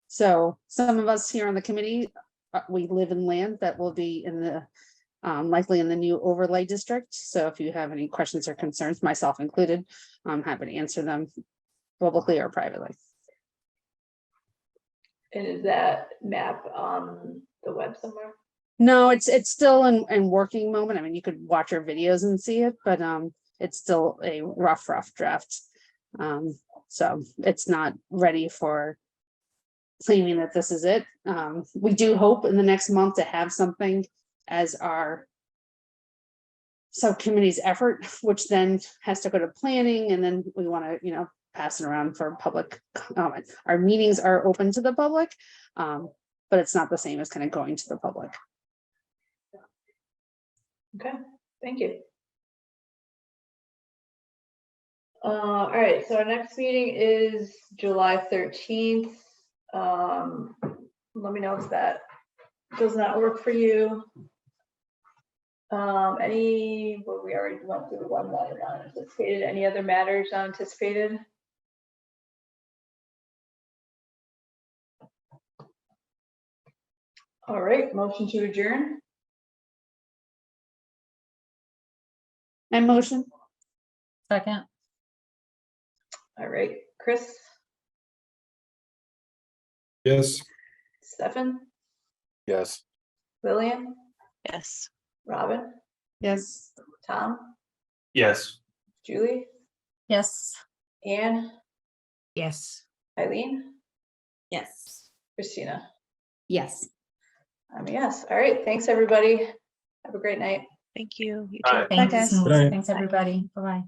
So some of us here on the committee, we live in land that will be in the likely in the new overlay district. So if you have any questions or concerns, myself included, I'm happy to answer them publicly or privately. And is that map on the web somewhere? No, it's still in working moment. I mean, you could watch our videos and see it, but it's still a rough draft. So it's not ready for claiming that this is it. We do hope in the next month to have something as our subcommittee's effort, which then has to go to planning, and then we want to, pass it around for public comment. Our meetings are open to the public, but it's not the same as kind of going to the public. Okay, thank you. All right, so our next meeting is July 13th. Let me know if that does not work for you. We already went through the one that is not anticipated. Any other matters not anticipated? All right, motion to adjourn. And motion. Second. All right, Chris, Yes. Stefan, Yes. Lillian, Yes. Robin, Yes. Tom, Yes. Julie, Yes. Anne, Yes. Eileen, Yes. Christina. Yes. Yes. All right. Thanks, everybody. Have a great night. Thank you. You Bye. too. Thanks. guys. Good night. Thanks, everybody. Bye-bye.